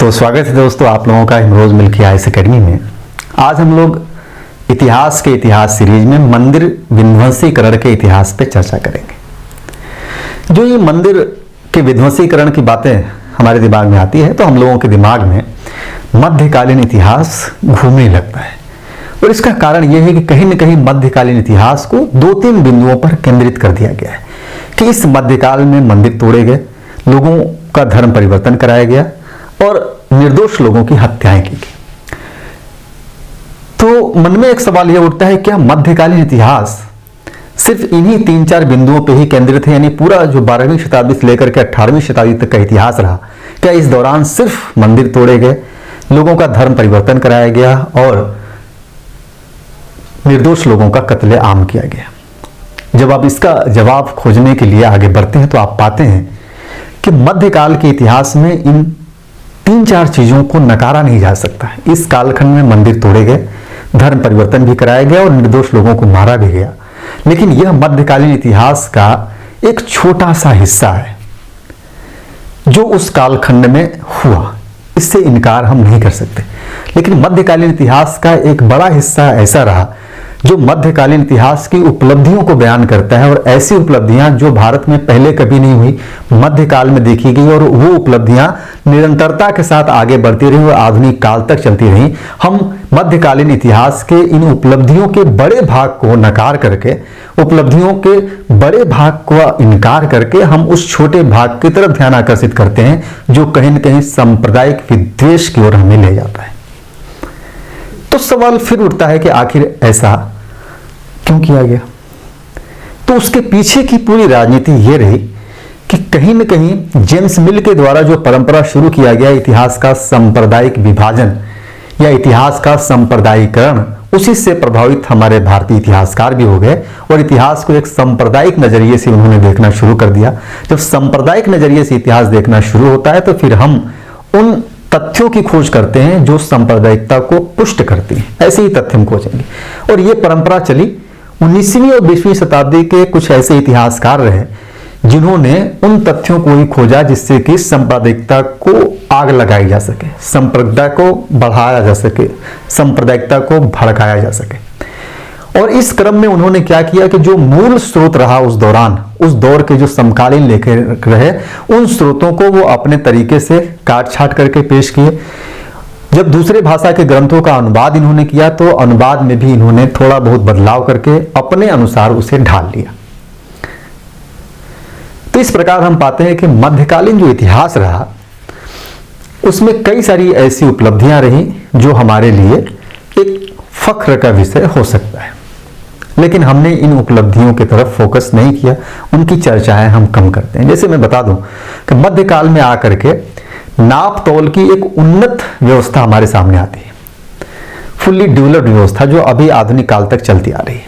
तो स्वागत है दोस्तों आप लोगों का इमरोज मिल्की आईएएस एकेडमी में। आज हम लोग इतिहास के इतिहास सीरीज में मंदिर विध्वंसीकरण के इतिहास पे चर्चा करेंगे। जो ये मंदिर के विध्वंसीकरण की बातें हमारे दिमाग में आती है तो हम लोगों के दिमाग में मध्यकालीन इतिहास घूमने लगता है, और इसका कारण यह है कि कहीं न कहीं मध्यकालीन इतिहास को 2-3 बिंदुओं पर केंद्रित कर दिया गया है कि इस मध्यकाल में मंदिर तोड़े गए, लोगों का धर्म परिवर्तन कराया गया और निर्दोष लोगों की हत्याएं की गई। तो मन में एक सवाल यह उठता है, क्या मध्यकालीन इतिहास सिर्फ इन्हीं 3-4 बिंदुओं पर ही केंद्रित है? यानी पूरा जो 12वीं शताब्दी से लेकर के 18वीं शताब्दी तक का इतिहास रहा, क्या इस दौरान सिर्फ मंदिर तोड़े गए, लोगों का धर्म परिवर्तन कराया गया और निर्दोष लोगों का कत्ले आम किया गया? जब आप इसका जवाब खोजने के लिए आगे बढ़ते हैं तो आप पाते हैं कि मध्यकाल के इतिहास में इन 3-4 चीजों को नकारा नहीं जा सकता है। इस कालखंड में मंदिर तोड़े गए, धर्म परिवर्तन भी कराया गया और निर्दोष लोगों को मारा भी गया, लेकिन यह मध्यकालीन इतिहास का एक छोटा सा हिस्सा है जो उस कालखंड में हुआ। इससे इनकार हम नहीं कर सकते, लेकिन मध्यकालीन इतिहास का एक बड़ा हिस्सा ऐसा रहा जो मध्यकालीन इतिहास की उपलब्धियों को बयान करता है, और ऐसी उपलब्धियां जो भारत में पहले कभी नहीं हुई, मध्यकाल में देखी गई, और वो उपलब्धियां निरंतरता के साथ आगे बढ़ती रही और आधुनिक काल तक चलती रही। हम मध्यकालीन इतिहास के इन उपलब्धियों के बड़े भाग को नकार करके, उपलब्धियों के बड़े भाग को इनकार करके हम उस छोटे भाग की तरफ ध्यान आकर्षित करते हैं जो कहीं न कहीं सांप्रदायिक विद्वेष की ओर हमें ले जाता है। तो सवाल फिर उठता है कि आखिर ऐसा क्यों किया गया? तो उसके पीछे की पूरी राजनीति यह रही कि कहीं न कहीं जेम्स मिल के द्वारा जो परंपरा शुरू किया गया इतिहास का सांप्रदायिक विभाजन या इतिहास का सांप्रदायिकरण, उसी से प्रभावित हमारे भारतीय इतिहासकार भी हो गए और इतिहास को एक सांप्रदायिक नजरिए से उन्होंने देखना शुरू कर दिया। जब सांप्रदायिक नजरिए से इतिहास देखना शुरू होता है तो फिर हम उन तथ्यों की खोज करते हैं जो सांप्रदायिकता को पुष्ट करती हैं। ऐसे ही तथ्य हम खोजेंगे, और ये परंपरा चली 19वीं और 20वीं शताब्दी के कुछ ऐसे इतिहासकार रहे जिन्होंने उन तथ्यों को ही खोजा जिससे कि सांप्रदायिकता को आग लगाई जा सके, संप्रदाय को बढ़ाया जा सके, सांप्रदायिकता को भड़काया जा सके। और इस क्रम में उन्होंने क्या किया कि जो मूल स्रोत रहा उस दौरान, उस दौर के जो समकालीन लेखक रहे, उन स्रोतों को वो अपने तरीके से काट छाट करके पेश किए। जब दूसरे भाषा के ग्रंथों का अनुवाद इन्होंने किया तो अनुवाद में भी इन्होंने थोड़ा बहुत बदलाव करके अपने अनुसार उसे ढाल लिया। तो इस प्रकार हम पाते हैं कि मध्यकालीन जो इतिहास रहा उसमें कई सारी ऐसी उपलब्धियां रही जो हमारे लिए एक फख्र का विषय हो सकता है, लेकिन हमने इन उपलब्धियों की तरफ फोकस नहीं किया, उनकी चर्चाएं हम कम करते हैं। जैसे मैं बता दूं कि मध्यकाल में आकर के नाप तौल की एक उन्नत व्यवस्था हमारे सामने आती है, फुल्ली डेवलप्ड व्यवस्था जो अभी आधुनिक काल तक चलती आ रही है।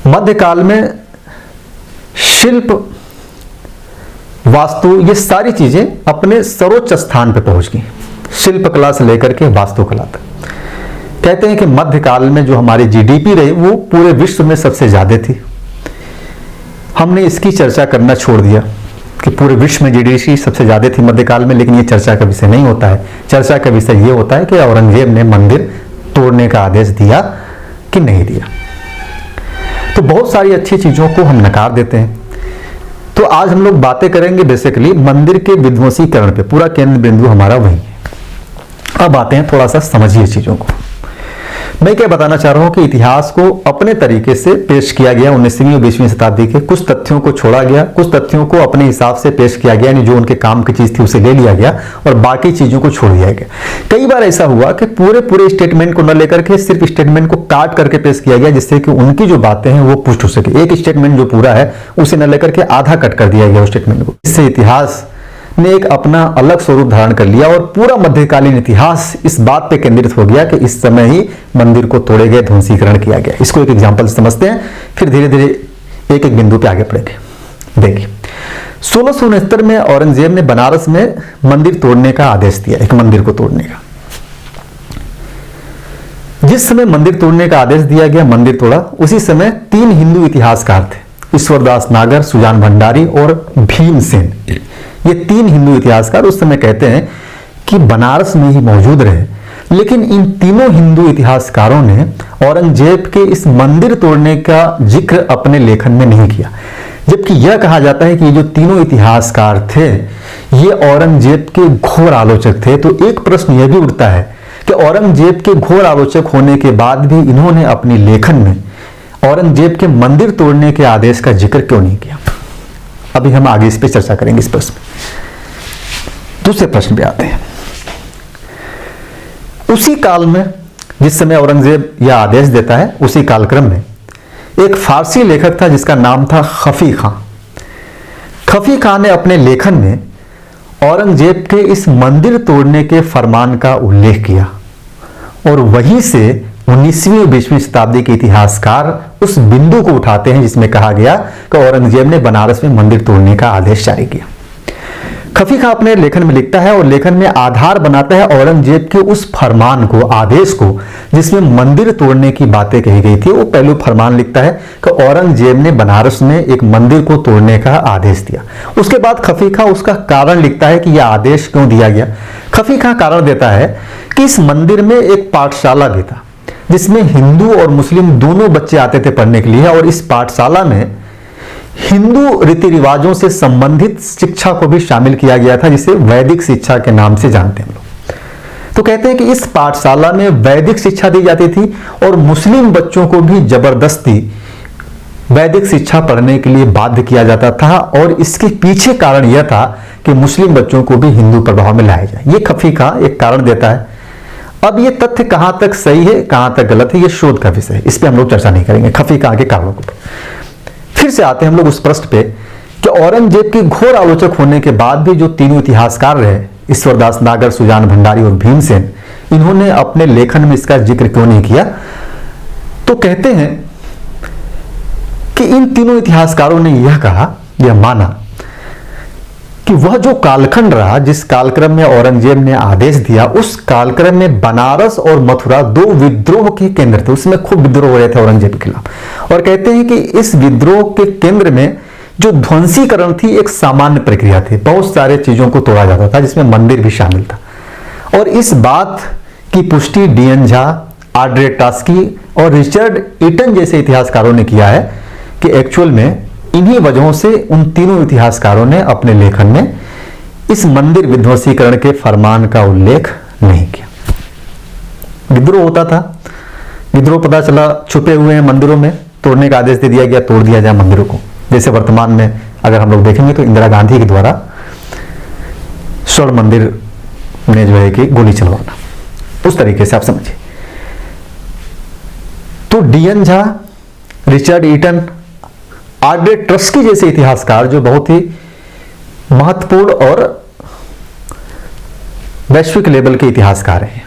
मध्यकाल में शिल्प, वास्तु, ये सारी चीजें अपने सर्वोच्च स्थान पर पहुंच गई, शिल्प कला से लेकर के वास्तुकला तक। कहते हैं कि मध्यकाल में जो हमारी जीडीपी रही वो पूरे विश्व में सबसे ज्यादा थी। हमने इसकी चर्चा करना छोड़ दिया कि पूरे विश्व में जीडीपी सबसे ज्यादा थी मध्यकाल में, लेकिन ये चर्चा का विषय नहीं होता है। चर्चा का विषय ये होता है कि औरंगजेब ने मंदिर तोड़ने का आदेश दिया कि नहीं दिया। तो बहुत सारी अच्छी चीजों को हम नकार देते हैं। तो आज हम लोग बातें करेंगे बेसिकली मंदिर के विध्वंसीकरण पे, पूरा केंद्र बिंदु हमारा वही है। अब आते हैं, थोड़ा सा समझिए चीजों को। मैं क्या बताना चाह रहा हूं कि इतिहास को अपने तरीके से पेश किया गया। 19वीं और 20वीं शताब्दी के कुछ तथ्यों को छोड़ा गया, कुछ तथ्यों को अपने हिसाब से पेश किया गया, यानी जो उनके काम की चीज थी उसे ले लिया गया और बाकी चीजों को छोड़ दिया गया। कई बार ऐसा हुआ कि पूरे स्टेटमेंट को न लेकर के सिर्फ स्टेटमेंट को काट करके पेश किया गया, जिससे कि उनकी जो बातें हैं वो पुष्ट हो सके। एक स्टेटमेंट जो पूरा है उसे न लेकर के आधा कट कर दिया गया उस स्टेटमेंट को। इससे इतिहास ने एक अपना अलग स्वरूप धारण कर लिया और पूरा मध्यकालीन इतिहास इस बात पे केंद्रित हो गया कि इस समय ही मंदिर को तोड़े गए, ध्वंसीकरण किया गया। इसको एक एग्जांपल से समझते हैं, फिर धीरे धीरे एक एक बिंदु पे आगे बढ़ेंगे। देखिए, 1669 में औरंगजेब ने बनारस में मंदिर तोड़ने का आदेश दिया, एक मंदिर को तोड़ने का। जिस समय मंदिर तोड़ने का आदेश दिया गया, मंदिर तोड़ा, उसी समय 3 हिंदू इतिहासकार थे, ईश्वरदास नागर, सुजान भंडारी और भीमसेन, ये 3 हिंदू इतिहासकार उस समय कहते हैं कि बनारस में ही मौजूद रहे। लेकिन इन तीनों हिंदू इतिहासकारों ने औरंगजेब के इस मंदिर तोड़ने का जिक्र अपने लेखन में नहीं किया, जबकि यह कहा जाता है कि ये जो तीनों इतिहासकार थे ये औरंगजेब के घोर आलोचक थे। तो एक प्रश्न यह भी उठता है कि औरंगजेब के घोर आलोचक होने के बाद भी इन्होंने अपनी लेखन में औरंगजेब के मंदिर तोड़ने के आदेश का जिक्र क्यों नहीं किया। अभी हम आगे इस पर चर्चा करेंगे। इस प्रश्न में दूसरे प्रश्न पे आते हैं। उसी काल में जिस समय औरंगजेब यह आदेश देता है, उसी कालक्रम में एक फारसी लेखक था जिसका नाम था खफी खां। खफी खां ने अपने लेखन में औरंगजेब के इस मंदिर तोड़ने के फरमान का उल्लेख किया और वहीं से 19वीं और 20वीं शताब्दी के इतिहासकार उस बिंदु को उठाते हैं जिसमें कहा गया कि औरंगजेब ने बनारस में मंदिर तोड़ने का आदेश जारी किया। खफी खां अपने लेखन में लिखता है और लेखन में आधार बनाता है औरंगजेब के उस फरमान को, आदेश को, जिसमें मंदिर तोड़ने की बातें कही गई थी। वो पहलू फरमान लिखता है कि औरंगजेब ने बनारस में एक मंदिर को तोड़ने का आदेश दिया। उसके बाद खफी खां उसका कारण लिखता है कि यह आदेश क्यों दिया गया। खफी खां कारण देता है कि इस मंदिर में एक पाठशाला भी था जिसमें हिंदू और मुस्लिम दोनों बच्चे आते थे पढ़ने के लिए, और इस पाठशाला में हिंदू रीति रिवाजों से संबंधित शिक्षा को भी शामिल किया गया था, जिसे वैदिक शिक्षा के नाम से जानते हैं हम लोग। तो कहते हैं कि इस पाठशाला में वैदिक शिक्षा दी जाती थी और मुस्लिम बच्चों को भी जबरदस्ती वैदिक शिक्षा पढ़ने के लिए बाध्य किया जाता था, और इसके पीछे कारण यह था कि मुस्लिम बच्चों को भी हिंदू प्रभाव में लाया जाए। ये खफी खां एक कारण देता है। अब ये तथ्य कहां तक सही है, कहां तक गलत है, ये शोध का विषय है, इस पर हम लोग चर्चा नहीं करेंगे खफी खां के कारणों को। फिर से आते हैं हम लोग उस प्रश्न पे कि औरंगजेब के घोर आलोचक होने के बाद भी जो तीनों इतिहासकार रहे, ईश्वरदास नागर, सुजान भंडारी और भीमसेन, इन्होंने अपने लेखन में इसका जिक्र क्यों नहीं किया। तो कहते हैं कि इन तीनों इतिहासकारों ने यह कहा, यह माना कि वह जो कालखंड रहा, जिस कालक्रम में औरंगजेब ने आदेश दिया, उस कालक्रम में बनारस और मथुरा 2 विद्रोह के केंद्र थे। उसमें खूब विद्रोह हो रहे थे औरंगजेब के खिलाफ, और कहते हैं कि इस विद्रोह के केंद्र में जो ध्वंसीकरण थी एक सामान्य प्रक्रिया थी। बहुत सारे चीजों को तोड़ा जाता था जिसमें मंदिर भी शामिल था, और इस बात की पुष्टि डी.एन. झा, आड्रे टास्की और रिचर्ड ईटन जैसे इतिहासकारों ने किया है कि एक्चुअल में इन्हीं वजहों से उन तीनों इतिहासकारों ने अपने लेखन में इस मंदिर विध्वंसीकरण के फरमान का उल्लेख नहीं किया। विद्रोह होता था, विद्रोह पता चला छुपे हुए हैं मंदिरों में, तोड़ने का आदेश दे दिया गया, तोड़ दिया जाए मंदिरों को। जैसे वर्तमान में अगर हम लोग देखेंगे तो इंदिरा गांधी के द्वारा स्वर्ण मंदिर में जो है कि गोली चलवाना, उस तरीके से आप समझिए। तो D N. Jha, Richard Eaton, Audrey Truschke जैसे इतिहासकार जो बहुत ही महत्वपूर्ण और वैश्विक लेवल के इतिहासकार हैं,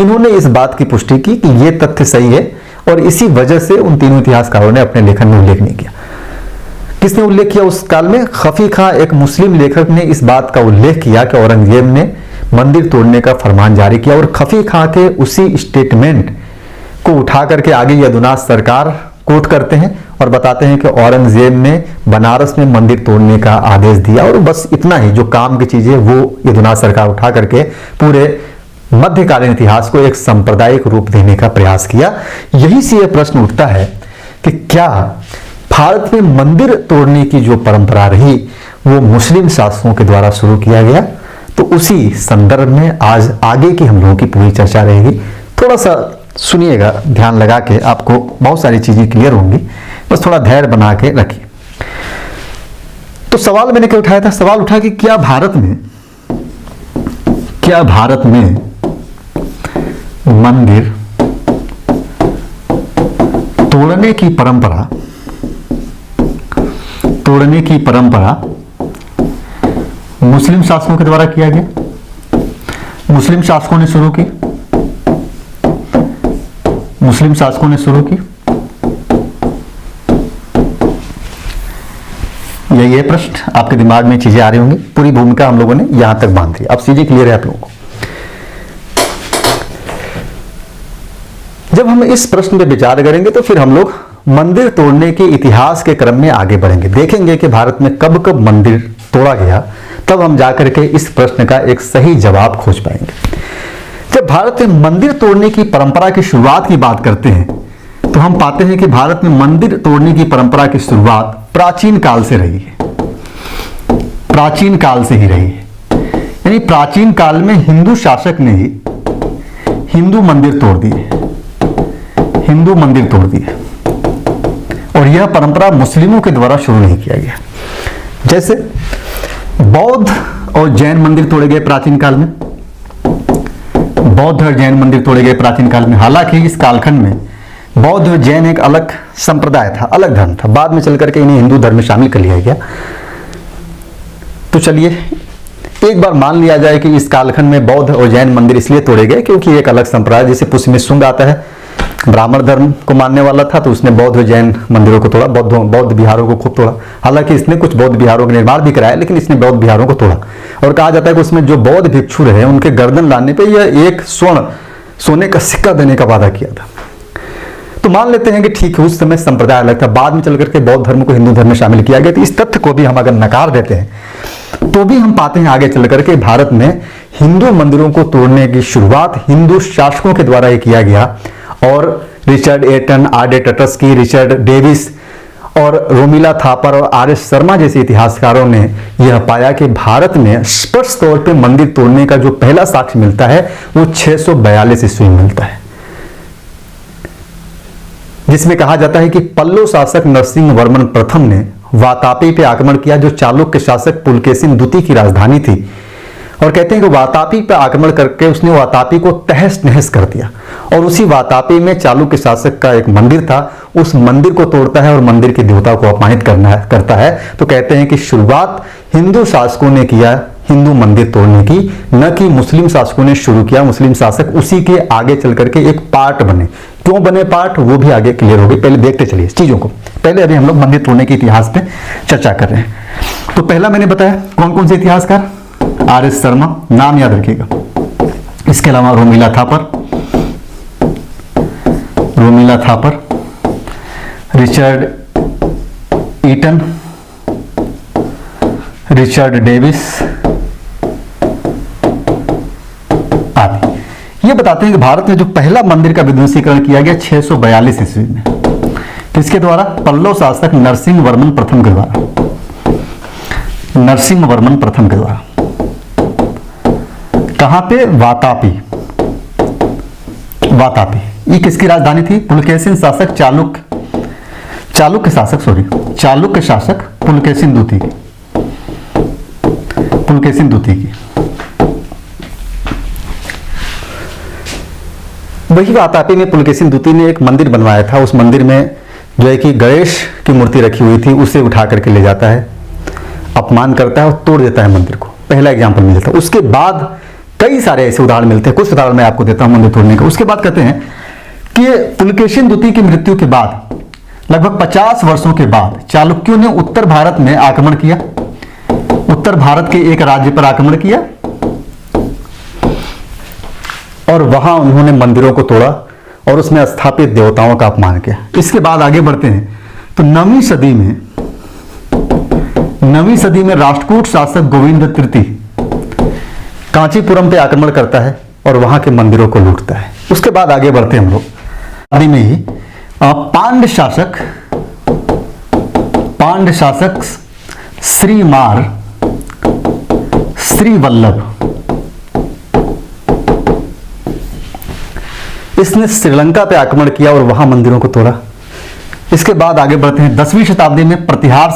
इन्होंने इस बात की पुष्टि की कि यह तथ्य सही है, और इसी वजह से उन तीनों इतिहासकारों ने अपने लेखन में उल्लेख नहीं किया। किसने उल्लेख किया उस काल में? खफी खां, एक मुस्लिम लेखक ने इस बात का उल्लेख किया कि औरंगजेब ने मंदिर तोड़ने का फरमान जारी किया, और खफी खां के उसी स्टेटमेंट को उठा करके आगे यदुनाथ सरकार कोट करते हैं और बताते हैं कि औरंगजेब ने बनारस में मंदिर तोड़ने का आदेश दिया, और बस इतना ही जो काम की चीजें वो यदुनाथ सरकार उठा करके पूरे मध्यकालीन इतिहास को एक सांप्रदायिक रूप देने का प्रयास किया। यही से यह प्रश्न उठता है कि क्या भारत में मंदिर तोड़ने की जो परंपरा रही वो मुस्लिम शासकों के द्वारा शुरू किया गया? तो उसी संदर्भ में आज आगे की हम लोगों की पूरी चर्चा रहेगी। थोड़ा सा सुनिएगा, ध्यान लगा के, आपको बहुत सारी चीजें क्लियर होंगी, बस थोड़ा धैर्य बना के रखिए। तो सवाल मैंने क्या उठाया था? सवाल उठा कि क्या भारत में मंदिर तोड़ने की परंपरा मुस्लिम शासकों के द्वारा किया गया? मुस्लिम शासकों ने शुरू की। ये प्रश्न आपके दिमाग में चीजें आ रही होंगी। पूरी भूमिका हम लोगों ने यहां तक बांध दी। अब चीजें क्लियर है आप लोगों को। जब हम इस प्रश्न पे विचार करेंगे तो फिर हम लोग मंदिर तोड़ने के इतिहास के क्रम में आगे बढ़ेंगे, देखेंगे कि भारत में कब कब मंदिर तोड़ा गया, तब हम जाकर के इस प्रश्न का एक सही जवाब खोज पाएंगे। जब भारत में मंदिर तोड़ने की परंपरा की शुरुआत की बात करते हैं तो हम पाते हैं कि भारत में मंदिर तोड़ने की परंपरा की शुरुआत प्राचीन काल से रही है, प्राचीन काल से ही रही है। यानी प्राचीन काल में हिंदू शासक ने ही हिंदू मंदिर तोड़ दिए, हिंदू मंदिर तोड़ दिए, और यह परंपरा मुस्लिमों के द्वारा शुरू नहीं किया गया। जैसे बौद्ध और जैन मंदिर तोड़े गए प्राचीन काल में, बौद्ध और जैन मंदिर तोड़े गए प्राचीन काल में। हालांकि इस कालखंड में बौद्ध और जैन एक अलग संप्रदाय था, अलग धर्म था, बाद में चल करके इन्हें हिंदू धर्म में शामिल कर लिया गया। तो चलिए एक बार मान लिया जाए कि इस कालखंड में बौद्ध और जैन मंदिर इसलिए तोड़े गए क्योंकि एक अलग संप्रदाय, जैसे पुष्य में शुंग आता है, ब्राह्मण धर्म को मानने वाला था, तो उसने बौद्ध और जैन मंदिरों को तोड़ा, बौद्ध बिहारों को खूब तोड़ा। हालांकि इसने कुछ बौद्ध बिहारों का निर्माण भी कराया, लेकिन इसने बौद्ध बिहारों को तोड़ा। और कहा जाता है कि उसमें जो बौद्ध भिक्षु रहे उनके गर्दन लाने पे यह एक सोने का सिक्का देने का वादा किया था। तो मान लेते हैं कि ठीक है, उस समय संप्रदाय अलग था, बाद में चल करके बौद्ध धर्म को हिंदू धर्म में शामिल किया गया। तो इस तथ्य को भी हम अगर नकार देते हैं तो भी हम पाते हैं आगे चल करके भारत में हिंदू मंदिरों को तोड़ने की शुरुआत हिंदू शासकों के द्वारा ही किया गया। और रिचर्ड एटन, आर.डी. टटस्की, रिचर्ड डेविस और रोमिला थापर और आर.एस. शर्मा जैसे इतिहासकारों ने यह पाया कि भारत में स्पष्ट तौर पे मंदिर तोड़ने का जो पहला साक्ष्य मिलता है वो 642 ईस्वी में मिलता है, जिसमें कहा जाता है कि पल्लव शासक नरसिंह वर्मन प्रथम ने वातापी पे आक्रमण किया, जो चालुक्य शासक पुलकेशिन द्वितीय की राजधानी थी। और कहते हैं कि वातापी पर आक्रमण करके उसने वातापी को तहस नहस कर दिया, और उसी वातापी में चालुक्य शासक का एक मंदिर था, उस मंदिर को तोड़ता है और मंदिर के देवता को अपमानित करता है। तो कहते हैं कि शुरुआत हिंदू शासकों ने किया हिंदू मंदिर तोड़ने की, न कि मुस्लिम शासकों ने शुरू किया। मुस्लिम शासक उसी के आगे चल करके एक पार्ट बने। क्यों बने पार्ट, वो भी आगे क्लियर होगी, पहले देखते चलिए इस चीजों को। पहले अभी हम लोग मंदिर तोड़ने के इतिहास पे चर्चा कर रहे हैं। तो पहला मैंने बताया कौन कौन से इतिहासकार, आर.एस. शर्मा, नाम याद रखिएगा। इसके अलावा Romila Thapar, Richard Eaton, Richard Davis आदि। ये बताते हैं कि भारत में जो पहला मंदिर का विध्वंसीकरण किया गया 642 ईस्वी में, किसके द्वारा, पल्लव शासक नरसिंह वर्मन प्रथम के द्वारा, नरसिंह वर्मन प्रथम के द्वारा। कहां पे, वातापी। ये किसकी राजधानी थी, पुलकेशिन शासक चालुक्य शासक पुलकेशिन द्वितीय की। वही वातापी में पुलकेशिन द्वितीय ने एक मंदिर बनवाया था। उस मंदिर में जो है कि गणेश की मूर्ति रखी हुई थी, उसे उठा करके ले जाता है, अपमान करता है और तोड़ देता है मंदिर को। पहला एग्जाम्पल मिलता है। उसके बाद कई सारे ऐसे उदाहरण मिलते हैं, कुछ उदाहरण मैं आपको देता हूं मंदिर तोड़ने का। उसके बाद कहते हैं कि पुलकेशिन द्वितीय की मृत्यु के बाद लगभग 50 वर्षों के बाद चालुक्यों ने उत्तर भारत में आक्रमण किया, उत्तर भारत के एक राज्य पर आक्रमण किया और वहां उन्होंने मंदिरों को तोड़ा और उसमें स्थापित देवताओं का अपमान किया। इसके बाद आगे बढ़ते हैं तो 9वीं सदी में राष्ट्रकूट शासक गोविंद तृतीय कांचीपुरम पे आक्रमण करता है और वहां के मंदिरों को लूटता है। उसके बाद आगे बढ़ते हैं हम लोग, आदि में ही पांड्य शासक श्रीवल्लभ, इसने श्रीलंका पे आक्रमण किया और वहां मंदिरों को तोड़ा। इसके बाद आगे बढ़ते हैं 10वीं शताब्दी में प्रतिहार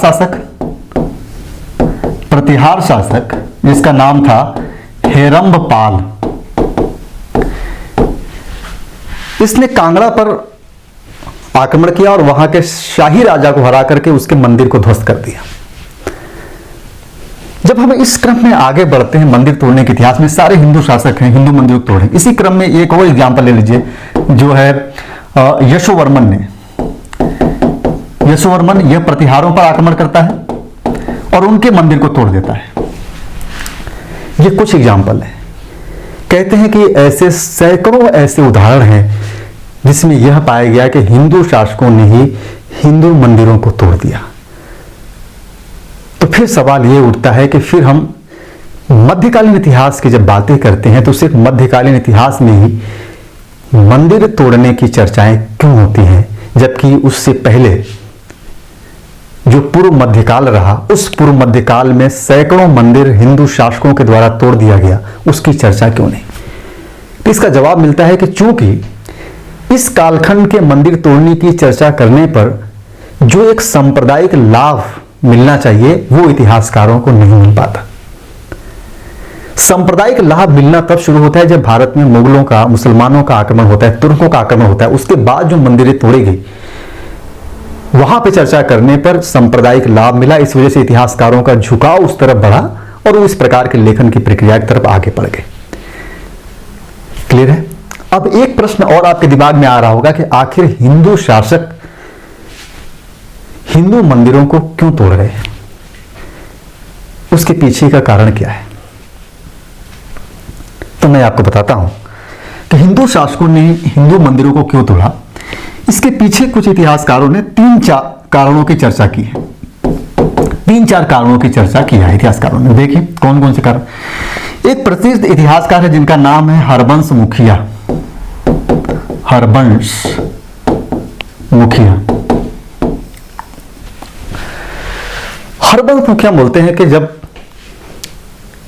शासक जिसका नाम था हेरंबपाल, इसने कांगड़ा पर आक्रमण किया और वहां के शाही राजा को हरा करके उसके मंदिर को ध्वस्त कर दिया। जब हम इस क्रम में आगे बढ़ते हैं मंदिर तोड़ने के इतिहास में, सारे हिंदू शासक हैं हिंदू मंदिर को तोड़े। इसी क्रम में एक और एग्जाम्पल ले लीजिए, जो है यशोवर्मन यह प्रतिहारों पर आक्रमण करता है और उनके मंदिर को तोड़ देता है। ये कुछ एग्जाम्पल है। कहते हैं कि ऐसे सैकड़ों ऐसे उदाहरण हैं जिसमें यह पाया गया कि हिंदू शासकों ने ही हिंदू मंदिरों को तोड़ दिया। तो फिर सवाल यह उठता है कि फिर हम मध्यकालीन इतिहास की जब बातें करते हैं तो सिर्फ मध्यकालीन इतिहास में ही मंदिर तोड़ने की चर्चाएं क्यों होती हैं, जबकि उससे पहले जो पूर्व मध्यकाल रहा, उस पूर्व मध्यकाल में सैकड़ों मंदिर हिंदू शासकों के द्वारा तोड़ दिया गया, उसकी चर्चा क्यों नहीं? तो इसका जवाब मिलता है कि चूंकि इस कालखंड के मंदिर तोड़ने की चर्चा करने पर जो एक सांप्रदायिक लाभ मिलना चाहिए वो इतिहासकारों को नहीं मिल पाता। सांप्रदायिक लाभ मिलना तब शुरू होता है जब भारत में मुगलों का, मुसलमानों का आक्रमण होता है, तुर्कों का आक्रमण होता है। उसके बाद जो मंदिरें तोड़ी गई वहां पे चर्चा करने पर सांप्रदायिक लाभ मिला। इस वजह से इतिहासकारों का झुकाव उस तरफ बढ़ा और वो इस प्रकार के लेखन की प्रक्रिया की तरफ आगे बढ़ गए। क्लियर है? अब एक प्रश्न और आपके दिमाग में आ रहा होगा कि आखिर हिंदू शासक हिंदू मंदिरों को क्यों तोड़ रहे हैं, उसके पीछे का कारण क्या है? तो मैं आपको बताता हूं कि हिंदू शासकों ने हिंदू मंदिरों को क्यों तोड़ा। इसके पीछे कुछ इतिहासकारों ने 3-4 कारणों की चर्चा की है। 3-4 कारणों की चर्चा की है इतिहासकारों ने। देखिए कौन कौन से कारण। एक प्रसिद्ध इतिहासकार है जिनका नाम है हरबंश मुखिया। हरबंश मुखिया। हरबंश मुखिया बोलते हैं कि जब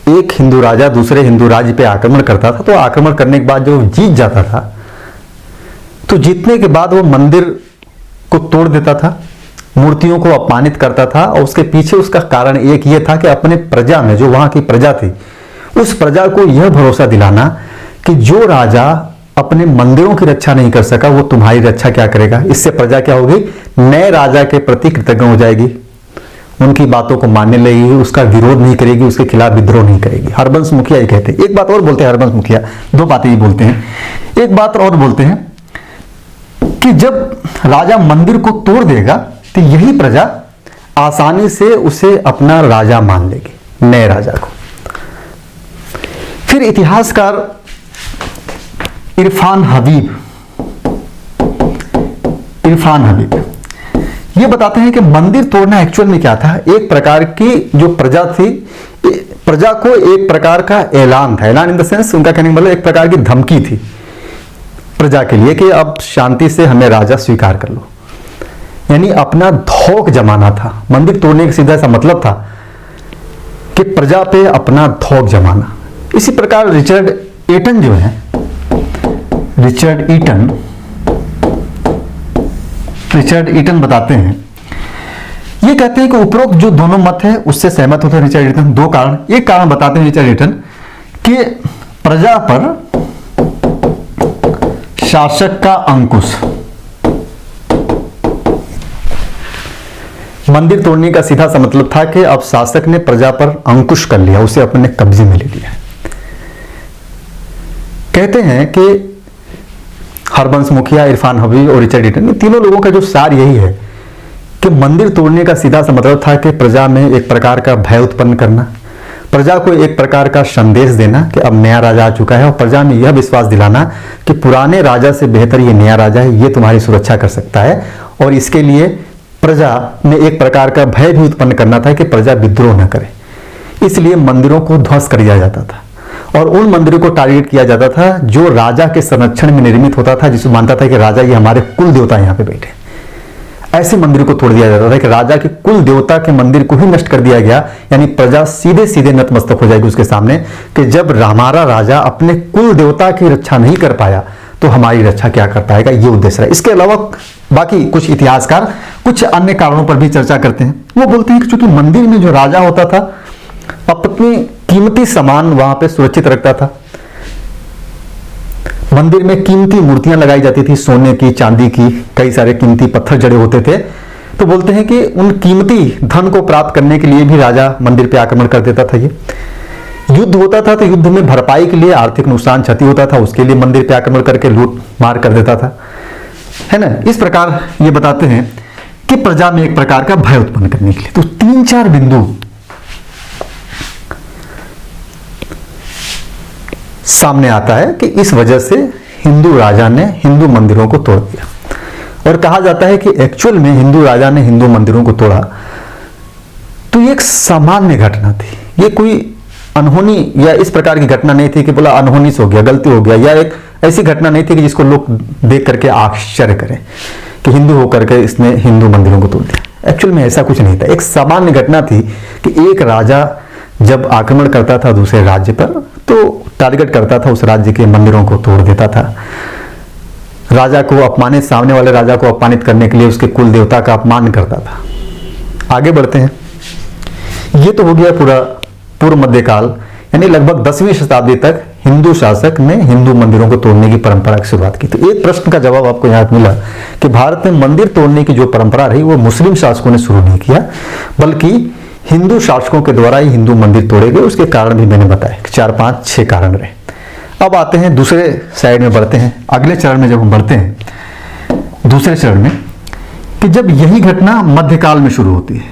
एक हिंदू राजा दूसरे हिंदू राज्य पे आक्रमण करता था तो आक्रमण करने के बाद जो जीत जाता था तो जीतने के बाद वो मंदिर को तोड़ देता था, मूर्तियों को अपमानित करता था। और उसके पीछे उसका कारण एक ये था कि अपने प्रजा में, जो वहां की प्रजा थी, उस प्रजा को यह भरोसा दिलाना कि जो राजा अपने मंदिरों की रक्षा नहीं कर सका वो तुम्हारी रक्षा क्या करेगा। इससे प्रजा क्या होगी, नए राजा के प्रति कृतज्ञ हो जाएगी, उनकी बातों को मानने लगेगी, उसका विरोध नहीं करेगी, उसके खिलाफ विद्रोह नहीं करेगी। हरबंश मुखिया ये कहते हैं। एक बात और बोलते हैं हरबंश मुखिया, 2 बातें ही बोलते हैं। एक बात और बोलते हैं कि जब राजा मंदिर को तोड़ देगा तो यही प्रजा आसानी से उसे अपना राजा मान लेगी, नए राजा को। फिर इतिहासकार इरफान हबीब ये बताते हैं कि मंदिर तोड़ना एक्चुअल में क्या था। एक प्रकार की जो प्रजा थी, प्रजा को एक प्रकार का ऐलान था। ऐलान इन द सेंस, उनका कहने का मतलब एक प्रकार की धमकी थी प्रजा के लिए कि अब शांति से हमें राजा स्वीकार कर लो, यानी अपना धौक जमाना था। मंदिर तोड़ने का सीधा सा मतलब था कि प्रजा पे अपना धौक जमाना। इसी प्रकार रिचर्ड ईटन जो है, रिचर्ड ईटन बताते हैं, ये कहते हैं कि उपरोक्त जो दोनों मत है उससे सहमत होते हैं रिचर्ड ईटन। 2 कारण। एक कारण बताते हैं रिचर्ड ईटन कि प्रजा पर शासक का अंकुश। मंदिर तोड़ने का सीधा सा मतलब था कि अब शासक ने प्रजा पर अंकुश कर लिया, उसे अपने कब्जे में ले लिया। कहते हैं कि हरबंश मुखिया, इरफान हबीब और रिचर्ड ईटन, तीनों लोगों का जो सार यही है कि मंदिर तोड़ने का सीधा सा मतलब था कि प्रजा में एक प्रकार का भय उत्पन्न करना, प्रजा को एक प्रकार का संदेश देना कि अब नया राजा आ चुका है, और प्रजा में यह विश्वास दिलाना कि पुराने राजा से बेहतर ये नया राजा है, ये तुम्हारी सुरक्षा कर सकता है। और इसके लिए प्रजा में एक प्रकार का भय भी उत्पन्न करना था कि प्रजा विद्रोह न करे। इसलिए मंदिरों को ध्वस्त कर दिया जाता था और उन मंदिरों को टारगेट किया जाता था जो राजा के संरक्षण में निर्मित होता था, जिसको मानता था कि राजा ये हमारे कुल देवता यहाँ पे बैठे। ऐसे मंदिरों को तोड़ दिया जाता था कि राजा के कुल देवता के मंदिर को ही नष्ट कर दिया गया, यानी प्रजा सीधे सीधे नतमस्तक हो जाएगी उसके सामने कि जब हमारा राजा अपने कुल देवता की रक्षा नहीं कर पाया तो हमारी रक्षा क्या कर पाएगा, ये उद्देश्य है। इसके अलावा बाकी कुछ इतिहासकार कुछ अन्य कारणों पर भी चर्चा करते हैं। वो बोलते हैं कि चूंकि मंदिर में जो राजा होता था अपनी कीमती सामान वहां पे सुरक्षित रखता था, मंदिर में कीमती मूर्तियां लगाई जाती थी, सोने की, चांदी की, कई सारे कीमती पत्थर जड़े होते थे। तो बोलते हैं कि उन कीमती धन को प्राप्त करने के लिए भी राजा मंदिर पे आक्रमण कर देता था। ये युद्ध होता था तो युद्ध में भरपाई के लिए, आर्थिक नुकसान क्षति होता था उसके लिए मंदिर पे आक्रमण करके लूट मार कर देता था, है ना। इस प्रकार ये बताते हैं कि प्रजा में एक प्रकार का भय उत्पन्न करने के लिए। तो 3-4 बिंदु सामने आता है कि इस वजह से हिंदू राजा ने हिंदू मंदिरों को तोड़ दिया। और कहा जाता है कि एक्चुअल में हिंदू राजा ने हिंदू मंदिरों को तोड़ा तो ये एक सामान्य घटना थी, ये कोई अनहोनी या इस प्रकार की घटना नहीं थी कि बोला अनहोनी से हो गया, गलती हो गया, या एक ऐसी घटना नहीं थी कि जिसको लोग देख करके आश्चर्य करें कि हिंदू होकर के इसने हिंदू मंदिरों को तोड़ दिया। एक्चुअल में ऐसा कुछ नहीं था, एक सामान्य घटना थी कि एक राजा जब आक्रमण करता था दूसरे राज्य पर तो टारगेट करता था उस राज्य के मंदिरों को तोड़ देता था। राजा को अपमानित, सामने वाले राजा को अपमानित करने के लिए उसके कुल देवता का अपमान करता था। आगे बढ़ते हैं। ये तो हो गया पूरा पूर्व मध्यकाल, यानी लगभग 10वीं शताब्दी तक हिंदू शासक ने हिंदू मंदिरों को तोड़ने की परंपरा की शुरुआत की। तो एक प्रश्न का जवाब आपको यहाँ मिला कि भारत में मंदिर तोड़ने की जो परंपरा रही वो मुस्लिम शासकों ने शुरू नहीं किया, बल्कि हिंदू शासकों के द्वारा ही हिंदू मंदिर तोड़े गए। उसके कारण भी मैंने बताया, 4, 5, 6 कारण रहे। अब आते हैं दूसरे साइड में, बढ़ते हैं अगले चरण में। जब हम बढ़ते हैं दूसरे चरण में कि जब यही घटना मध्यकाल में शुरू होती है,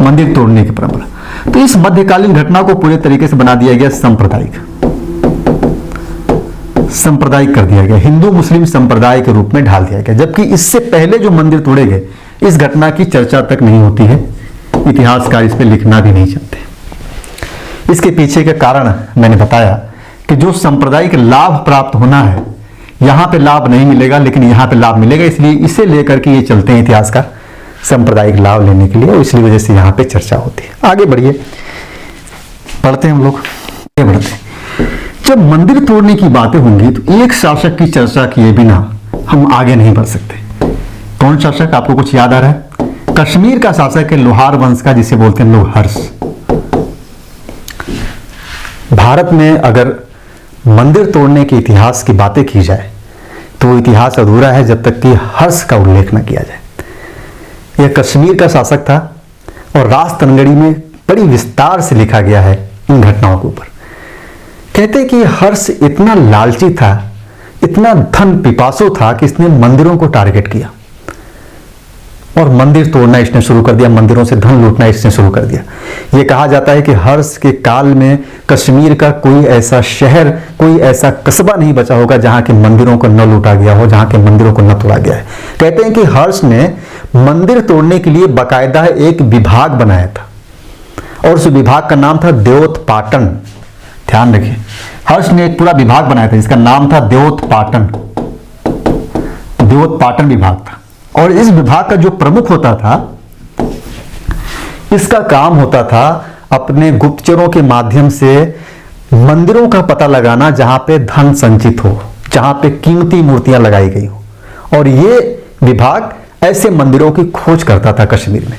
मंदिर तोड़ने की परंपरा, तो इस मध्यकालीन घटना को पूरे तरीके से बना दिया गया सांप्रदायिक कर दिया गया, हिंदू मुस्लिम संप्रदाय के रूप में ढाल दिया गया। जबकि इससे पहले जो मंदिर तोड़े गए इस घटना की चर्चा तक नहीं होती है, इतिहासकार इस पे लिखना भी नहीं चाहते। इसके पीछे का कारण मैंने बताया कि जो सांप्रदायिक लाभ प्राप्त होना है, यहां पे लाभ नहीं मिलेगा लेकिन यहां पे लाभ मिलेगा, इसलिए इसे लेकर के ये चलते हैं इतिहासकार सांप्रदायिक लाभ लेने के लिए, और इसलिए वजह से यहां पे चर्चा होती है। आगे बढ़िए, पढ़ते हैं हम लोग, आगे बढ़ते हैं। जब मंदिर तोड़ने की बातें होंगी तो एक शासक की चर्चा किए बिना हम आगे नहीं बढ़ सकते। कौन शासक, आपको कुछ याद आ रहा है? कश्मीर का शासक है लोहार वंश का, जिसे बोलते हैं लोग हर्ष। भारत में अगर मंदिर तोड़ने के इतिहास की बातें की जाए तो वो इतिहास अधूरा है जब तक कि हर्ष का उल्लेख न किया जाए। यह कश्मीर का शासक था और राजतनगड़ी में बड़ी विस्तार से लिखा गया है इन घटनाओं के ऊपर। कहते हैं कि हर्ष इतना लालची था, इतना धन पिपासु था कि इसने मंदिरों को टारगेट किया और मंदिर तोड़ना इसने शुरू कर दिया, मंदिरों से धन लूटना इसने शुरू कर दिया। यह कहा जाता है कि हर्ष के काल में कश्मीर का कोई ऐसा शहर, कोई ऐसा कस्बा नहीं बचा होगा जहां के मंदिरों को न लूटा गया हो, जहां के मंदिरों को न तोड़ा गया है। कहते हैं कि हर्ष ने मंदिर तोड़ने के लिए बाकायदा एक विभाग बनाया था और उस विभाग का नाम था देवोत्पाटन। ध्यान रखिए, हर्ष ने एक पूरा विभाग बनाया था जिसका नाम था देवोत्पाटन, देवोत्पाटन विभाग था। और इस विभाग का जो प्रमुख होता था, इसका काम होता था अपने गुप्तचरों के माध्यम से मंदिरों का पता लगाना जहां पे धन संचित हो, जहां पे कीमती मूर्तियां लगाई गई हो। और ये विभाग ऐसे मंदिरों की खोज करता था कश्मीर में,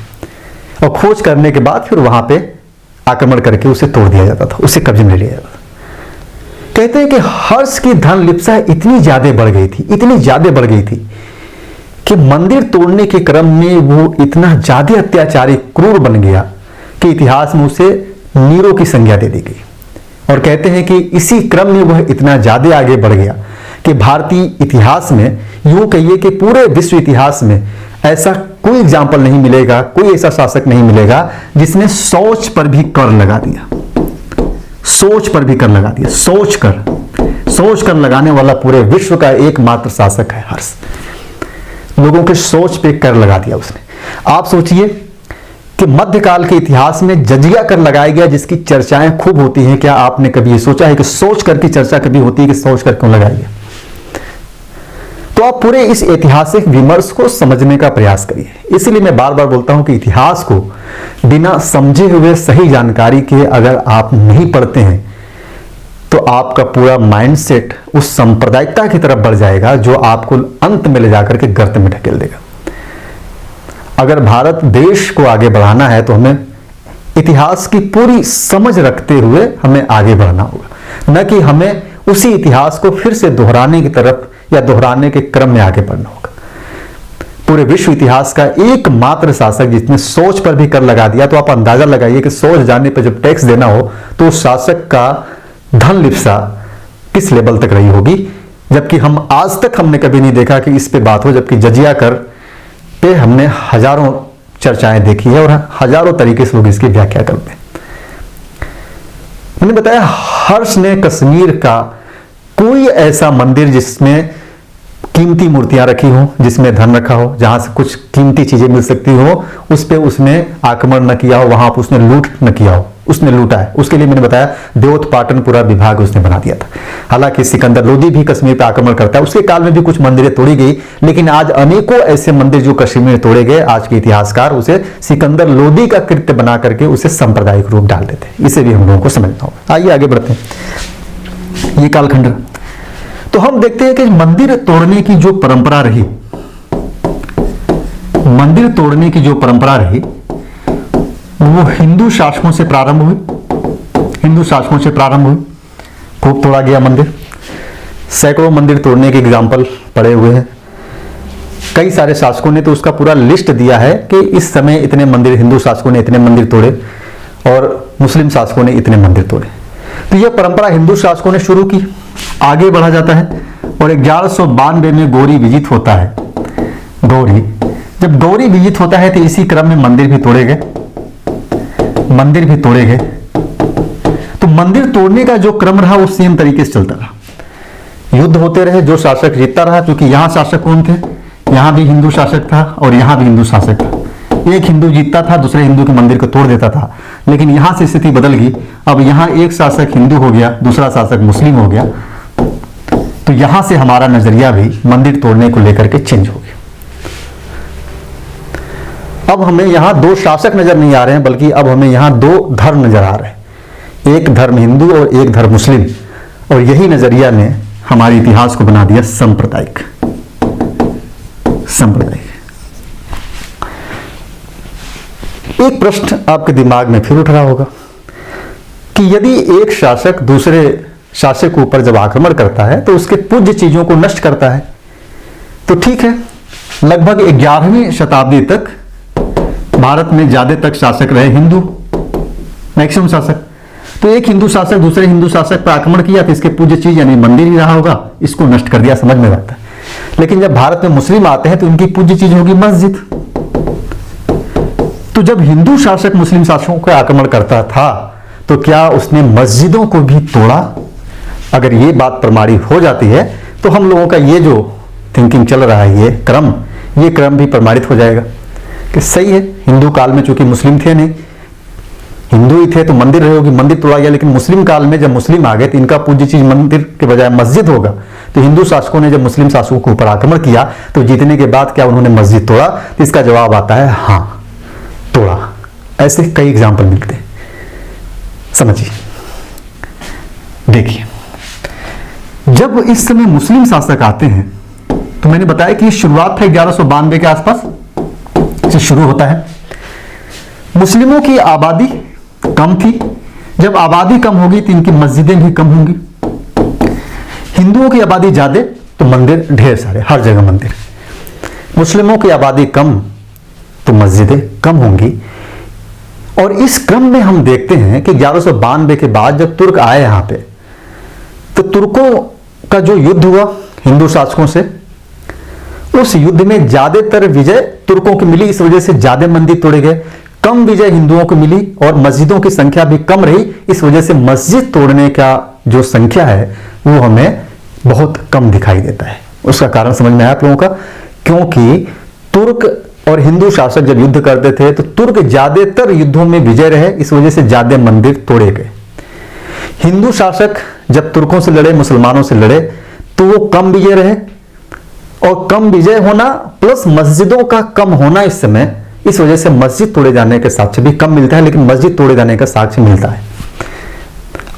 और खोज करने के बाद फिर वहां पे आक्रमण करके उसे तोड़ दिया जाता था, उसे कब्जे में ले लिया जाता था। कहते हैं कि हर्ष की धन लिप्सा इतनी ज्यादा बढ़ गई थी, इतनी ज्यादा बढ़ गई थी कि मंदिर तोड़ने के क्रम में वो इतना ज्यादा अत्याचारी, क्रूर बन गया कि इतिहास में उसे नीरो की संज्ञा दे दी गई। और कहते हैं कि इसी क्रम में वह इतना ज्यादा आगे बढ़ गया कि भारतीय इतिहास में, यूं कहिए कि पूरे विश्व इतिहास में ऐसा कोई एग्जाम्पल नहीं मिलेगा, कोई ऐसा शासक नहीं मिलेगा जिसने शौच पर भी कर लगा दिया। सोच पर भी कर लगा दिया, सोच कर लगाने वाला पूरे विश्व का एकमात्र शासक है हर्ष। लोगों के सोच पे कर लगा दिया उसने। आप सोचिए कि मध्यकाल के इतिहास में जजिया कर लगाया गया जिसकी चर्चाएं खूब होती हैं। क्या आपने कभी ये सोचा है कि सोच कर की चर्चा कभी होती है कि सोच कर क्यों लगाया गया? तो आप पूरे इस ऐतिहासिक विमर्श को समझने का प्रयास करिए। इसलिए मैं बार बार बोलता हूं कि इतिहास को बिना समझे हुए सही जानकारी के अगर आप नहीं पढ़ते हैं तो आपका पूरा माइंडसेट उस सांप्रदायिकता की तरफ बढ़ जाएगा जो आपको अंत में ले जाकर के गर्त में ढकेल देगा। अगर भारत देश को आगे बढ़ाना है तो हमें इतिहास की पूरी समझ रखते हुए हमें आगे बढ़ना होगा, न कि हमें उसी इतिहास को फिर से दोहराने की तरफ या दोहराने के क्रम में आगे बढ़ना होगा। पूरे विश्व इतिहास का एकमात्र शासक जिसने सोच पर भी कर लगा दिया, तो आप अंदाजा लगाइए कि सोच जाने पर जब टैक्स देना हो तो उस शासक का धन लिप्सा किस लेवल तक रही होगी। जबकि हम आज तक हमने कभी नहीं देखा कि इस पे बात हो, जबकि जजिया कर पे हमने हजारों चर्चाएं देखी है और हजारों तरीके से लोग इसकी व्याख्या करते हैं। मैंने बताया हर्ष ने कश्मीर का कोई कोई ऐसा मंदिर जिसमें कीमती मूर्तियां रखी हो, जिसमें धन रखा हो, जहां से कुछ कीमती चीजें मिल सकती हो, उस पे उसने आक्रमण न किया हो, वहां पर उसने लूट न किया हो, उसने लूटा है। उसके लिए मैंने बताया देवोत्पाटन पूरा विभाग उसने बना दिया था। हालांकि सिकंदर लोदी भी कश्मीर पे आक्रमण करता है, उसके काल में भी कुछ मंदिरें तोड़ी गई, लेकिन आज अनेकों ऐसे मंदिर जो कश्मीर में तोड़े गए, आज के इतिहासकार उसे सिकंदर लोदी का कृत्य बना करके उसे सांप्रदायिक रूप डाल देते हैं। इसे भी हम लोगों को समझना होगा। आइए आगे बढ़ते हैं। ये कालखंड, तो हम देखते हैं कि मंदिर तोड़ने की जो परंपरा रही, मंदिर तोड़ने की जो परंपरा रही वो हिंदू शासकों से प्रारंभ हुई। हिंदू शासकों से प्रारंभ हुई, खूब तोड़ा गया मंदिर। सैकड़ों मंदिर तोड़ने के एग्जाम्पल पड़े हुए हैं। कई सारे शासकों ने तो उसका पूरा लिस्ट दिया है कि इस समय इतने मंदिर, हिंदू शासकों ने इतने मंदिर तोड़े और मुस्लिम शासकों ने इतने मंदिर तोड़े। तो यह परंपरा हिंदू शासकों ने शुरू की, आगे बढ़ा जाता है और 1192 में गौरी विजित होता है। गौरी, जब गौरी विजित होता है तो इसी क्रम में मंदिर भी तोड़े गए, मंदिर भी तोड़े गए। तो मंदिर तोड़ने का जो क्रम रहा वो सेम तरीके से चलता रहा। युद्ध होते रहे, जो शासक जीतता रहा, क्योंकि यहां शासक कौन थे, यहां भी हिंदू शासक था और यहां भी हिंदू शासक था। एक हिंदू जीतता था, दूसरे हिंदू के मंदिर को तोड़ देता था, लेकिन यहां से स्थिति बदल गई। अब यहां एक शासक हिंदू हो गया, दूसरा शासक मुस्लिम हो गया, तो यहां से हमारा नजरिया भी मंदिर तोड़ने को लेकर के चेंज हो गया। अब हमें यहां दो शासक नजर नहीं आ रहे हैं, बल्कि अब हमें यहां दो धर्म नजर आ रहे हैं, एक धर्म हिंदू और एक धर्म मुस्लिम। और यही नजरिया ने हमारे इतिहास को बना दिया सांप्रदायिक। सांप्रदायिक। एक प्रश्न आपके दिमाग में फिर उठ रहा होगा कि यदि एक शासक दूसरे शासक के ऊपर जब आक्रमण करता है तो उसके पूज्य चीजों को नष्ट करता है, तो ठीक है, लगभग 11वीं शताब्दी तक भारत में ज्यादा तक शासक रहे हिंदू, मैक्सिमम शासक। तो एक हिंदू शासक दूसरे हिंदू शासक पर आक्रमण किया तो इसके पूज्य चीज यानी मंदिर ही रहा होगा, इसको नष्ट कर दिया, समझ में आता है। लेकिन जब भारत में मुस्लिम आते हैं तो इनकी पूज्य चीज होगी मस्जिद। तो जब हिंदू शासक मुस्लिम शासकों को आक्रमण करता था तो क्या उसने मस्जिदों को भी तोड़ा? अगर ये बात प्रमाणित हो जाती है तो हम लोगों का ये जो थिंकिंग चल रहा है, ये क्रम भी प्रमाणित हो जाएगा कि सही है। हिंदू काल में चूंकि मुस्लिम थे नहीं, हिंदू ही थे तो मंदिर रहे होगी, मंदिर तोड़ा गया। लेकिन मुस्लिम काल में जब मुस्लिम आ गए तो इनका पूज्य चीज मंदिर के बजाय मस्जिद होगा। तो हिंदू शासकों ने जब मुस्लिम शासकों के ऊपर आक्रमण किया तो जीतने के बाद क्या उन्होंने मस्जिद तोड़ा? तो इसका जवाब आता है हाँ, तोड़ा। ऐसे कई एग्जाम्पल मिलते हैं, समझिए। देखिए, जब इस समय मुस्लिम शासक आते हैं तो मैंने बताया कि शुरुआत था 1192 के आसपास से शुरू होता है। मुस्लिमों की आबादी कम थी, जब आबादी कम होगी तो इनकी मस्जिदें भी कम होंगी। हिंदुओं की आबादी ज्यादा तो मंदिर ढेर सारे, हर जगह मंदिर। मुस्लिमों की आबादी कम तो मस्जिदें कम होंगी। और इस क्रम में हम देखते हैं कि 1192 के बाद जब तुर्क आए यहां पे, तो तुर्कों का जो युद्ध हुआ हिंदू शासकों से, उस युद्ध में ज्यादातर विजय तुर्कों की मिली, इस वजह से ज्यादा मंदिर तोड़े गए। कम विजय हिंदुओं को मिली और मस्जिदों की संख्या भी कम रही, इस वजह से मस्जिद तोड़ने का जो संख्या है वो हमें बहुत कम दिखाई देता है। उसका कारण समझ में आया आप लोगों का? क्योंकि तुर्क और हिंदू शासक जब युद्ध करते थे तो तुर्क ज्यादातर युद्धों में विजय रहे, इस वजह से ज्यादा मंदिर तोड़े गए। हिंदू शासक जब तुर्कों से लड़े, मुसलमानों से लड़े, तो वो कम विजय रहे। और कम विजय होना प्लस मस्जिदों का कम होना इस समय, इस वजह से मस्जिद तोड़े जाने के साक्ष्य भी कम मिलता है, लेकिन मस्जिद तोड़े जाने का साक्ष्य मिलता है।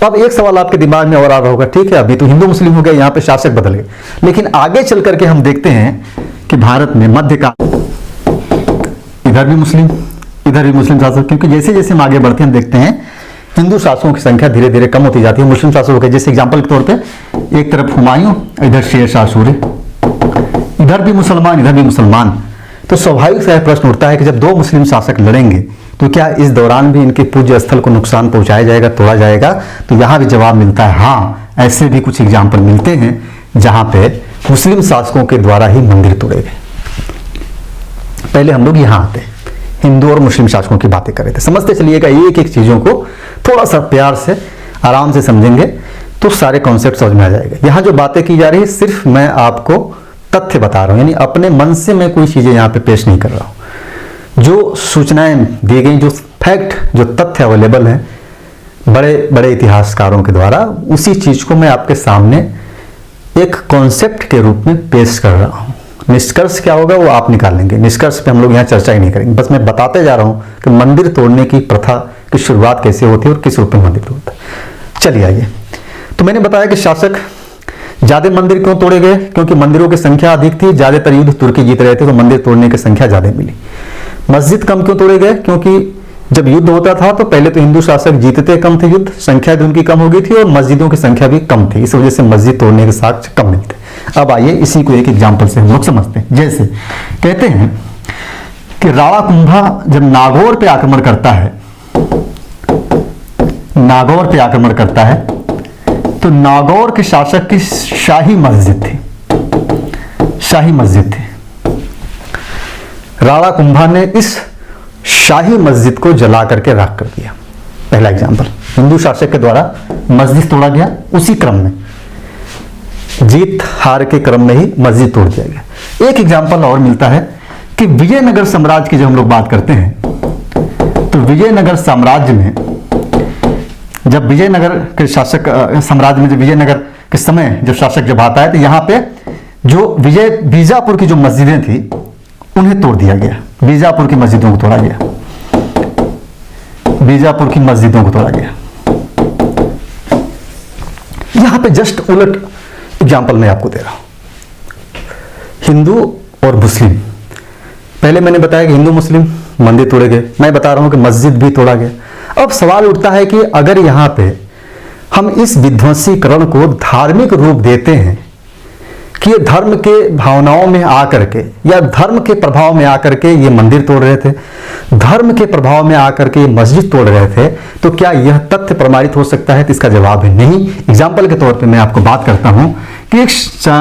अब एक सवाल आपके दिमाग में और आ रहा होगा, ठीक है अभी तो हिंदू मुस्लिम हो गया, यहां पे शासक बदल गए, लेकिन आगे चल करके हम देखते हैं कि भारत में मध्यकाल इधर भी मुस्लिम इधर भी मुस्लिम शासक, क्योंकि जैसे जैसे हम आगे बढ़ते हैं देखते हैं हिंदू शासकों की संख्या धीरे धीरे कम होती जाती है, मुस्लिम शासकों के। जैसे एग्जाम्पल के तौर पे एक तरफ हुमायूं, इधर शेर शाह सूरी, इधर भी मुसलमान इधर भी मुसलमान। तो स्वाभाविक सा प्रश्न उठता है कि जब दो मुस्लिम शासक लड़ेंगे तो क्या इस दौरान भी इनके पूज्य स्थल को नुकसान पहुंचाया जाएगा, तोड़ा जाएगा? तो यहां भी जवाब मिलता है हाँ, ऐसे भी कुछ एग्जाम्पल मिलते हैं जहां पे मुस्लिम शासकों के द्वारा ही मंदिर तोड़े गए। पहले हम लोग यहां आते हैं, हिंदू और मुस्लिम शासकों की बातें कर रहे थे। समझते चलिएगा, एक एक चीजों को थोड़ा सा प्यार से आराम से समझेंगे तो सारे कॉन्सेप्ट समझ में आ जाएगा। यहाँ जो बातें की जा रही है सिर्फ मैं आपको तथ्य बता रहा हूँ, यानी अपने मन से मैं कोई चीज़ें यहाँ पे पेश नहीं कर रहा हूँ। जो सूचनाएं दी गई, जो फैक्ट, जो तथ्य अवेलेबल हैं बड़े बड़े इतिहासकारों के द्वारा, उसी चीज़ को मैं आपके सामने एक कॉन्सेप्ट के रूप में पेश कर रहा हूँ। निष्कर्ष क्या होगा वो आप निकाल लेंगे, निष्कर्ष पे हम लोग यहाँ चर्चा ही नहीं करेंगे। बस मैं बताते जा रहा हूँ कि मंदिर तोड़ने की प्रथा की शुरुआत कैसे होती है और किस रूप में मंदिर तोड़ता है। चलिए आइए, तो मैंने बताया कि शासक ज्यादा मंदिर क्यों तोड़े गए, क्योंकि मंदिरों की संख्या अधिक थी, ज्यादातर युद्ध तुर्की जीत रहे थे तो मंदिर तोड़ने की संख्या ज्यादा मिली। मस्जिद कम क्यों तोड़े गए, क्योंकि जब युद्ध होता था तो पहले तो हिंदू शासक जीतते कम थे, युद्ध संख्या भी उनकी कम हो गई थी और मस्जिदों की संख्या भी कम थी, इस वजह से मस्जिद तोड़ने के साक्ष्य कम मिलते। अब आइए इसी को एक एग्जाम्पल से हम लोग समझते हैं। जैसे कहते हैं कि राणा कुंभा जब नागौर पे आक्रमण करता है, नागौर पे आक्रमण करता है तो नागौर के शासक की शाही मस्जिद थी, शाही मस्जिद थी। राणा कुंभा ने इस शाही मस्जिद को जला करके राख कर दिया। पहला एग्जाम्पल, हिंदू शासक के द्वारा मस्जिद तोड़ा गया, उसी क्रम में जीत हार के क्रम में ही मस्जिद तोड़ दिया गया। एक एग्जाम्पल और मिलता है कि विजयनगर साम्राज्य की जब हम लोग बात करते हैं तो विजयनगर साम्राज्य में जब विजयनगर के शासक साम्राज्य में जब विजयनगर के समय जब शासक जब आता है तो यहाँ पे जो बीजापुर की जो मस्जिदें थी उन्हें तोड़ दिया गया, बीजापुर की मस्जिदों को तोड़ा गया, बीजापुर की मस्जिदों को तोड़ा गया। यहां पे जस्ट उलट एग्जाम्पल मैं आपको दे रहा हूं, हिंदू और मुस्लिम। पहले मैंने बताया कि हिंदू मुस्लिम मंदिर तोड़े गए, मैं बता रहा हूं कि मस्जिद भी तोड़ा गया। अब सवाल उठता है कि अगर यहां पे हम इस विध्वंसीकरण को धार्मिक रूप देते हैं कि ये धर्म के भावनाओं में आकर के या धर्म के प्रभाव में आकर के ये मंदिर तोड़ रहे थे, धर्म के प्रभाव में आकर के ये मस्जिद तोड़ रहे थे, तो क्या यह तथ्य प्रमाणित हो सकता है? तो इसका जवाब है नहीं। एग्जाम्पल के तौर पे मैं आपको बात करता हूं कि एक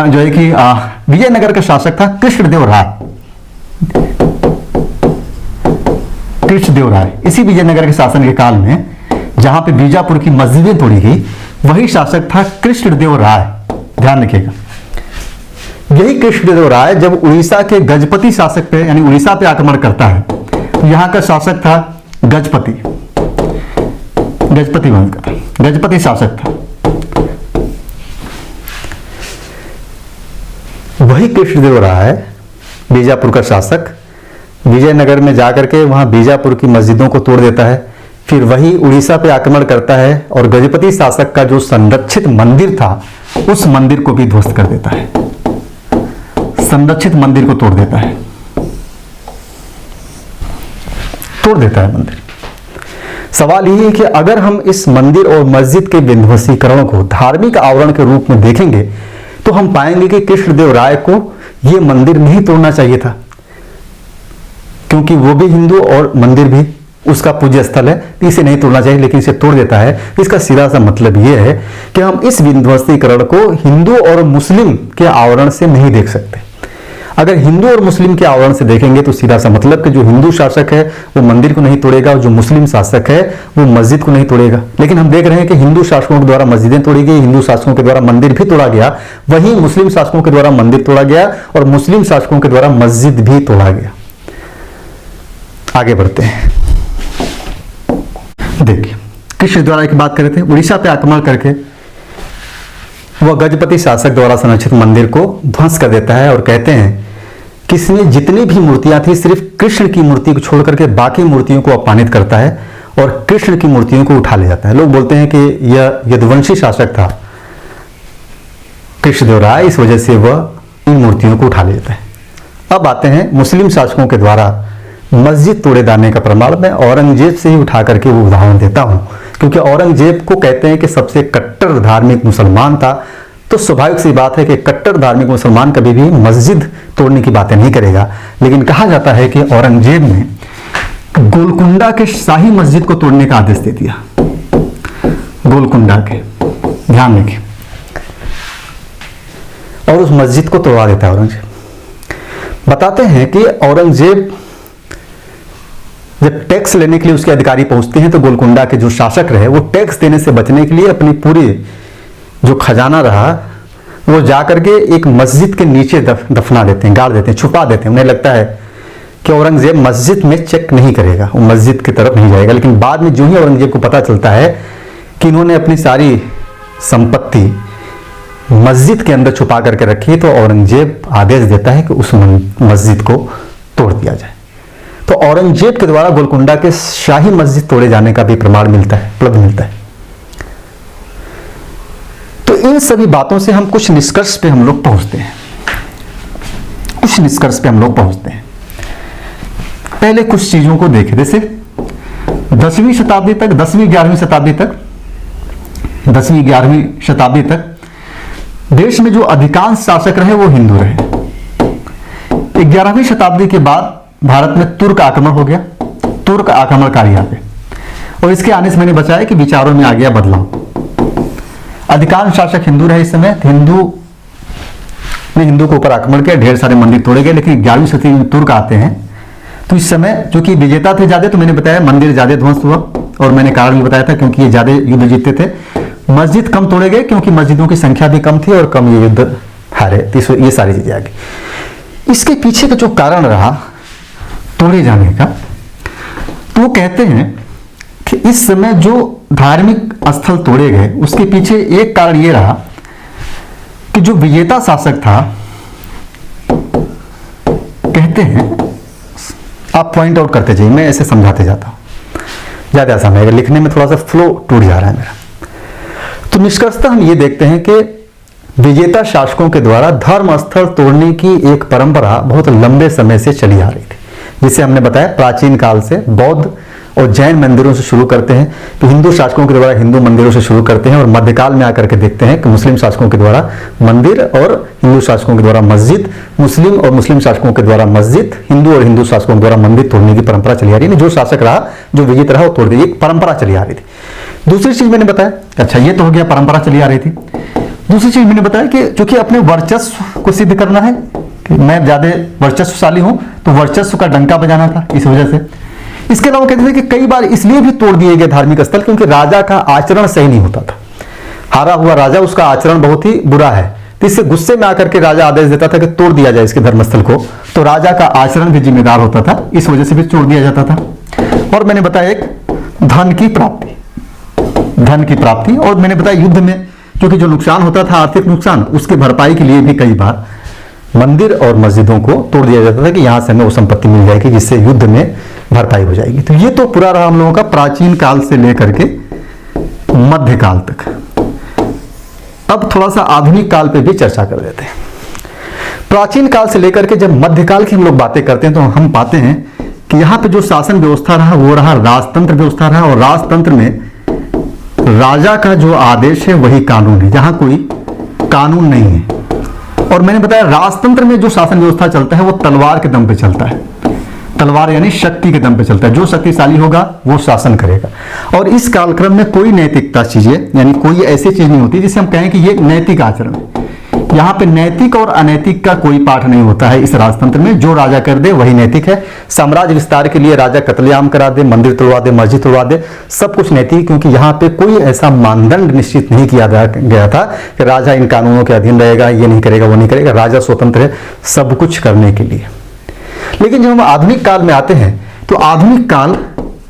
जो है कि विजयनगर का शासक था कृष्णदेव राय, कृष्णदेव राय। इसी विजयनगर के शासन के काल में जहां पे बीजापुर की मस्जिदें तोड़ी गई वही शासक था कृष्णदेव राय, ध्यान रखिएगा। यही कृष्णदेव राय जब उड़ीसा के गजपति शासक पे यानी उड़ीसा पे आक्रमण करता है तो यहां का शासक था गजपति, गजपति वंश का था, गजपति शासक था। वही कृष्णदेव राय बीजापुर का शासक विजयनगर में जाकर के वहां बीजापुर की मस्जिदों को तोड़ देता है, फिर वही उड़ीसा पे आक्रमण करता है और गजपति शासक का जो संरक्षित मंदिर था उस मंदिर को भी ध्वस्त कर देता है, संरक्षित मंदिर को तोड़ देता है, तोड़ देता है मंदिर। सवाल यही है कि अगर हम इस मंदिर और मस्जिद के विध्वंसीकरण को धार्मिक आवरण के रूप में देखेंगे तो हम पाएंगे कि कृष्णदेव राय को यह मंदिर नहीं तोड़ना चाहिए था, क्योंकि वो भी हिंदू और मंदिर भी उसका पूज्य स्थल है, इसे नहीं तोड़ना चाहिए, लेकिन इसे तोड़ देता है। इसका सीधा सा मतलब यह है कि हम इस विध्वंसीकरण को हिंदू और मुस्लिम के आवरण से नहीं देख सकते। अगर हिंदू और मुस्लिम के आवरण से देखेंगे तो सीधा सा मतलब कि जो हिंदू शासक है वो मंदिर को नहीं तोड़ेगा और जो मुस्लिम शासक है वो मस्जिद को नहीं तोड़ेगा। लेकिन हम देख रहे हैं कि हिंदू शासकों के द्वारा मस्जिदें तोड़ी गई, हिंदू शासकों के द्वारा मंदिर भी तोड़ा गया, वहीं मुस्लिम शासकों के द्वारा मंदिर तोड़ा गया और मुस्लिम शासकों के द्वारा मस्जिद भी तोड़ा गया। आगे बढ़ते हैं, देखिए कृष्णदेव राय की बात कर रहे थे, उड़ीसा पे आक्रमण करके वह गजपति शासक द्वारा संरक्षित मंदिर को ध्वंस कर देता है और कहते हैं कि इसमें जितनी भी मूर्तियां थी सिर्फ कृष्ण की मूर्ति को छोड़ करके बाकी मूर्तियों को अपमानित करता है और कृष्ण की मूर्तियों को उठा ले जाता है। लोग बोलते हैं कि यह यदुवंशी शासक था कृष्णदेव राय, इस वजह से वह इन मूर्तियों को उठा ले जाता है। अब आते हैं मुस्लिम शासकों के द्वारा मस्जिद तोड़े जाने का प्रमाण मैं औरंगजेब से ही उठा करके वो उदाहरण देता हूं, क्योंकि औरंगजेब को कहते हैं कि सबसे कट्टर धार्मिक मुसलमान था, तो स्वाभाविक सी बात है कि कट्टर धार्मिक मुसलमान कभी भी मस्जिद तोड़ने की बातें नहीं करेगा। लेकिन कहा जाता है कि औरंगजेब ने गोलकुंडा के शाही मस्जिद को तोड़ने का आदेश दे दिया, गोलकुंडा के, ध्यान रखिए, और उस मस्जिद को तोड़वा देता है औरंगजेब। बताते हैं कि औरंगजेब जब टैक्स लेने के लिए उसके अधिकारी पहुंचते हैं तो गोलकुंडा के जो शासक रहे वो टैक्स देने से बचने के लिए अपनी पूरी जो खजाना रहा वो जा करके एक मस्जिद के नीचे दफना देते हैं, गाड़ देते हैं, छुपा देते हैं। उन्हें लगता है कि औरंगजेब मस्जिद में चेक नहीं करेगा, वो मस्जिद की तरफ नहीं जाएगा। लेकिन बाद में जो ही औरंगजेब को पता चलता है कि इन्होंने अपनी सारी संपत्ति मस्जिद के अंदर छुपा करके रखी, तो औरंगजेब आदेश देता है कि उस मस्जिद को तोड़ दिया जाए। तो औरंगजेब के द्वारा गोलकुंडा के शाही मस्जिद तोड़े जाने का भी प्रमाण मिलता है, उपलब्ध मिलता है। तो इन सभी बातों से हम कुछ निष्कर्ष पे हम लोग पहुंचते हैं, कुछ निष्कर्ष पे हम लोग पहुंचते हैं। पहले कुछ चीजों को देखें, जैसे 10वीं शताब्दी तक, 10वीं 11वीं शताब्दी तक, 10वीं 11वीं शताब्दी तक देश में जो अधिकांश शासक रहे वो हिंदू रहे। 11वीं शताब्दी के बाद भारत में तुर्क आक्रमण हो गया, तुर्क आक्रमणकारी आ गए, और इसके आने से मैंने बताया कि विचारों में आ गया बदलाव। अधिकांश शासक हिंदू रहे इस समय। हिंदू ने हिंदू के ऊपर आक्रमण किया, ढेर सारे मंदिर तोड़े गए। लेकिन 11वीं शताब्दी में तुर्क आते हैं, तो इस समय जो कि विजेता थे ज्यादा, तो मैंने बताया मंदिर ज्यादा ध्वंस हुआ, और मैंने कारण भी बताया था क्योंकि ये ज्यादा युद्ध जीतते थे। मस्जिद कम तोड़े गए क्योंकि मस्जिदों की संख्या भी कम थी और कम ये युद्ध हारे, तो ये सारी चीजें आ गई। इसके पीछे का जो कारण रहा तोड़े जाने का, तो वो कहते हैं कि इस समय जो धार्मिक स्थल तोड़े गए उसके पीछे एक कारण ये रहा कि जो विजेता शासक था, कहते हैं, आप पॉइंट आउट करते जाइए, मैं ऐसे समझाते जाता हूं, ज्यादा आसान है, लिखने में थोड़ा सा फ्लो टूट जा रहा है मेरा। तो निष्कर्षतः हम ये देखते हैं कि विजेता शासकों के द्वारा धर्म स्थल तोड़ने की एक परंपरा बहुत लंबे समय से चली आ रही थी, जिसे हमने बताया प्राचीन काल से बौद्ध और जैन मंदिरों से शुरू करते हैं, तो हिंदू शासकों के द्वारा हिंदू मंदिरों से शुरू करते हैं, और मध्यकाल में आकर के देखते हैं कि मुस्लिम शासकों के द्वारा मंदिर और हिंदू शासकों के द्वारा मस्जिद, मुस्लिम और मुस्लिम शासकों के द्वारा मस्जिद, हिंदू और हिंदू शासकों के द्वारा मंदिर तोड़ने की परंपरा चली आ रही है। जो शासक रहा, जो विजित रहा, वो तोड़ दी, एक परंपरा चली आ रही थी। दूसरी चीज मैंने बताया, अच्छा ये तो हो गया परंपरा चली आ रही थी। दूसरी चीज मैंने बताया कि चूंकि अपने वर्चस्व को सिद्ध करना है कि मैं ज्यादा वर्चस्वशाली हूं, तो वर्चस्व का डंका बजाना था, इस वजह से। इसके अलावा कहते थे कि कई बार इसलिए भी तोड़ दिए गए धार्मिक स्थल क्योंकि राजा का आचरण सही नहीं होता था। हारा हुआ राजा, उसका आचरण बहुत ही बुरा है, तो इससे गुस्से में आकर के राजा आदेश देता था कि तोड़ दिया जाए इसके धर्मस्थल को, तो राजा का आचरण भी जिम्मेदार होता था, इस वजह से भी तोड़ दिया जाता था। और मैंने बताया एक धन की प्राप्ति, धन की प्राप्ति, और मैंने बताया युद्ध में क्योंकि जो नुकसान होता था, आर्थिक नुकसान, उसकी भरपाई के लिए भी कई बार मंदिर और मस्जिदों को तोड़ दिया जाता था कि यहां से हमें वो संपत्ति मिल जाएगी जिससे युद्ध में भरपाई हो जाएगी। तो ये तो पूरा रहा हम लोगों का प्राचीन काल से लेकर के मध्यकाल तक। अब थोड़ा सा आधुनिक काल पे भी चर्चा कर देते हैं। प्राचीन काल से लेकर के जब मध्यकाल की हम लोग बातें करते हैं तो हम पाते हैं कि यहाँ पे जो शासन व्यवस्था रहा वो रहा राजतंत्र व्यवस्था रहा, और राजतंत्र में राजा का जो आदेश है वही कानून है, जहां कोई कानून नहीं है। और मैंने बताया राजतंत्र में जो शासन व्यवस्था चलता है वो तलवार के दम पे चलता है, तलवार यानी शक्ति के दम पे चलता है, जो शक्तिशाली होगा वो शासन करेगा। और इस कालक्रम में कोई नैतिकता चीजें यानी कोई ऐसी चीज नहीं होती जिसे हम कहें कि ये नैतिक आचरण है। यहाँ पे नैतिक और अनैतिक का कोई पाठ नहीं होता है इस राजतंत्र में, जो राजा कर दे वही नैतिक है। साम्राज्य विस्तार के लिए राजा कत्लेआम करा दे, मंदिर तोड़वा दे, मस्जिद तोड़वा दे, सब कुछ नैतिक, क्योंकि यहाँ पे कोई ऐसा मानदंड निश्चित नहीं किया गया था कि राजा इन कानूनों के अधीन रहेगा, ये नहीं करेगा, वो नहीं करेगा। राजा स्वतंत्र है सब कुछ करने के लिए। लेकिन जब हम आधुनिक काल में आते हैं तो आधुनिक काल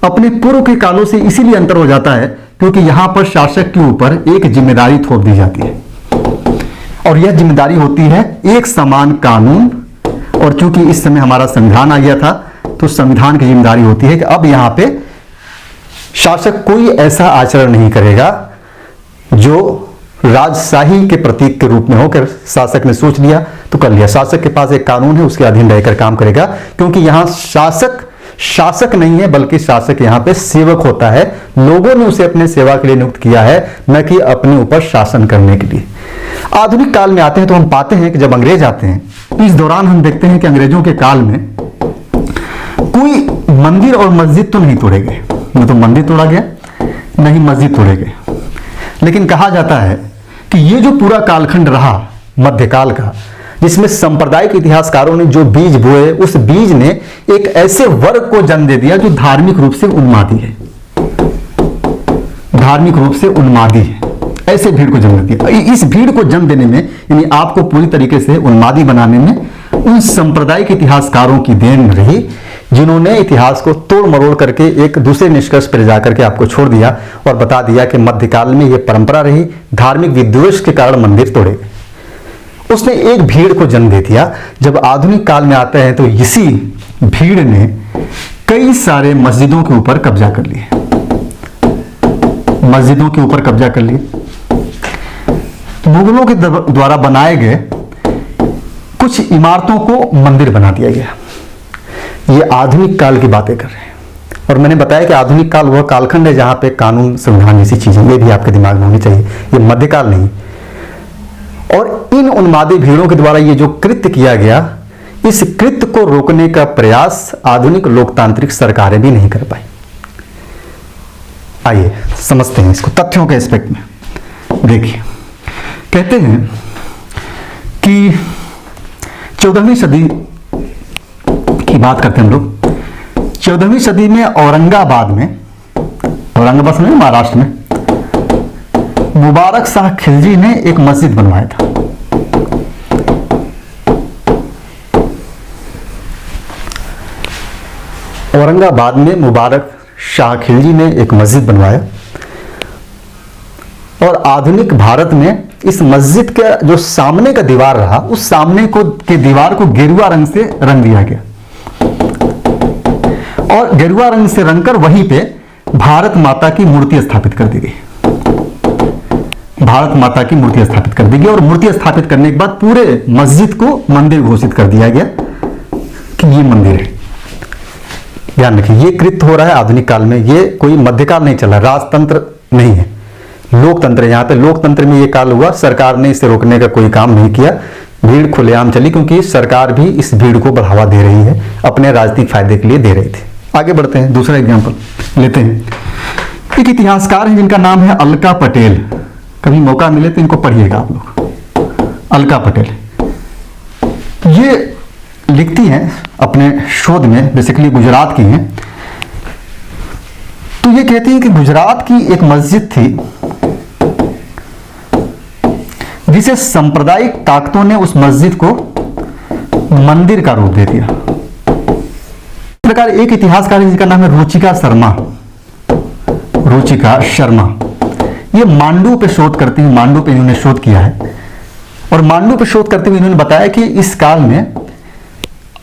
अपने पूर्व के कालों से इसीलिए अंतर हो जाता है क्योंकि यहां पर शासक के ऊपर एक जिम्मेदारी थोप दी जाती है, और यह जिम्मेदारी होती है एक समान कानून। और चूंकि इस समय हमारा संविधान आ गया था तो संविधान की जिम्मेदारी होती है कि अब यहां पे शासक कोई ऐसा आचरण नहीं करेगा जो राजशाही के प्रतीक के रूप में हो, कि शासक ने सोच लिया तो कर लिया। शासक के पास एक कानून है, उसके अधीन रहकर काम करेगा, क्योंकि यहां शासक नहीं है बल्कि शासक यहां पे सेवक होता है। लोगों ने उसे अपने सेवा के लिए नियुक्त किया है, न कि अपने ऊपर शासन करने के लिए। आधुनिक काल में आते हैं तो हम पाते हैं कि जब अंग्रेज आते हैं तो इस दौरान हम देखते हैं कि अंग्रेजों के काल में कोई मंदिर और मस्जिद तो नहीं तोड़े गए, न तो मंदिर तोड़ा गया नहीं मस्जिद तोड़े गए। लेकिन कहा जाता है कि ये जो पूरा कालखंड रहा मध्यकाल का, जिसमें सांप्रदायिक इतिहासकारों ने जो बीज बोए, उस बीज ने एक ऐसे वर्ग को जन्म दे दिया जो धार्मिक रूप से उन्मादी है, धार्मिक रूप से उन्मादी है। ऐसे भीड़ को जन्म देती है। इस भीड़ को जन्म देने में, यानी आपको पूरी तरीके से उन्मादी बनाने में उन सांप्रदायिक इतिहासकारों की देन रही, जिन्होंने इतिहास को तोड़ मरोड़ करके एक दूसरे निष्कर्ष पर जाकर के आपको छोड़ दिया और बता दिया कि मध्यकाल में यह परंपरा रही, धार्मिक विद्वेष के कारण मंदिर तोड़े गए। उसने एक भीड़ को जन्म दे दिया। जब आधुनिक काल में आता है तो इसी भीड़ ने कई सारे मस्जिदों के ऊपर कब्जा कर लिए, मस्जिदों के ऊपर कब्जा कर लिए। मुगलों के द्वारा बनाए गए कुछ इमारतों को मंदिर बना दिया गया। ये आधुनिक काल की बातें कर रहे हैं, और मैंने बताया कि आधुनिक काल वह कालखंड है जहां पे कानून, संविधान जैसी चीजें, ये भी आपके दिमाग में होनी चाहिए। ये मध्यकाल नहीं। और इन उन्मादी भीड़ों के द्वारा ये जो कृत्य किया गया, इस कृत्य को रोकने का प्रयास आधुनिक लोकतांत्रिक सरकारें भी नहीं कर पाई। आइए समझते हैं इसको तथ्यों के एस्पेक्ट में। देखिए, कहते हैं कि 14वीं सदी की बात करते हैं हम लोग। 14वीं सदी में औरंगाबाद में, औरंगाबाद में महाराष्ट्र में, मुबारक शाह खिलजी ने एक मस्जिद बनवाया था। औरंगाबाद में मुबारक शाह खिलजी ने एक मस्जिद बनवाया, और आधुनिक भारत में इस मस्जिद का जो सामने का दीवार रहा, उस सामने के दीवार को गेरुआ रंग से रंग दिया गया, और गेरुआ रंग से रंगकर वहीं पे भारत माता की मूर्ति स्थापित कर दी गई। भारत माता की मूर्ति स्थापित कर दी गई, और मूर्ति स्थापित करने के बाद पूरे मस्जिद को मंदिर घोषित कर दिया गया कि ये मंदिर है। ध्यान रखिए, ये कृत्य हो रहा है आधुनिक काल में। ये कोई मध्यकाल नहीं चला, राजतंत्र नहीं है, लोकतंत्र है। यहाँ पे लोकतंत्र में ये काल हुआ, सरकार ने इसे रोकने का कोई काम नहीं किया, भीड़ खुलेआम चली, क्योंकि सरकार भी इस भीड़ को बढ़ावा दे रही है, अपने राजनीतिक फायदे के लिए दे रही थी। आगे बढ़ते हैं, दूसरा एग्जाम्पल लेते हैं। एक इतिहासकार है जिनका नाम है अलका पटेल। कभी मौका मिले तो इनको पढ़िएगा आप लोग। अलका पटेल ये लिखती हैं अपने शोध में, बेसिकली गुजरात की हैं। तो ये कहती हैं कि गुजरात की एक मस्जिद थी जिसे सांप्रदायिक ताकतों ने उस मस्जिद को मंदिर का रूप दे दिया। इस प्रकार एक इतिहासकार जिसका नाम है रुचिका शर्मा, रुचिका शर्मा, ये मांडू पे शोध करती हैं। मांडू पे इन्होंने शोध किया है, और मांडू पे शोध करते हुए इन्होंने बताया कि इस काल में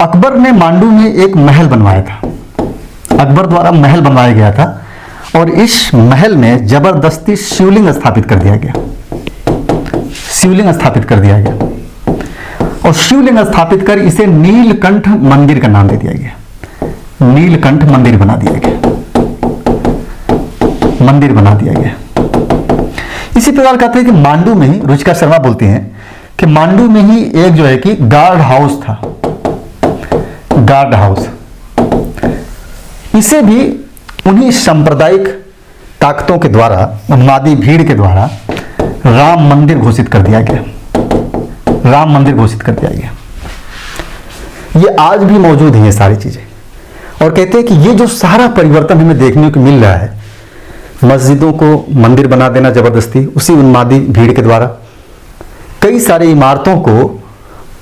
अकबर ने मांडू में एक महल बनवाया था। अकबर द्वारा महल बनवाया गया था, और इस महल में जबरदस्ती शिवलिंग स्थापित कर दिया गया। शिवलिंग स्थापित कर दिया गया, और शिवलिंग स्थापित कर इसे नीलकंठ मंदिर का नाम दे दिया गया। नीलकंठ मंदिर बना दिया गया, मंदिर बना दिया गया। इसी प्रकार कहते हैं कि मांडू में ही, रुचिका शर्मा बोलती हैं कि मांडू में ही एक जो है कि गार्ड हाउस था, गार्ड हाउस। इसे भी उन्हीं सांप्रदायिक ताकतों के द्वारा, उन्मादी भीड़ के द्वारा राम मंदिर घोषित कर दिया गया। राम मंदिर घोषित कर दिया गया। ये आज भी मौजूद है ये सारी चीजें, और कहते हैं कि ये जो सारा परिवर्तन हमें देखने को मिल रहा है, मस्जिदों को मंदिर बना देना जबरदस्ती उसी उन्मादी भीड़ के द्वारा, कई सारी इमारतों को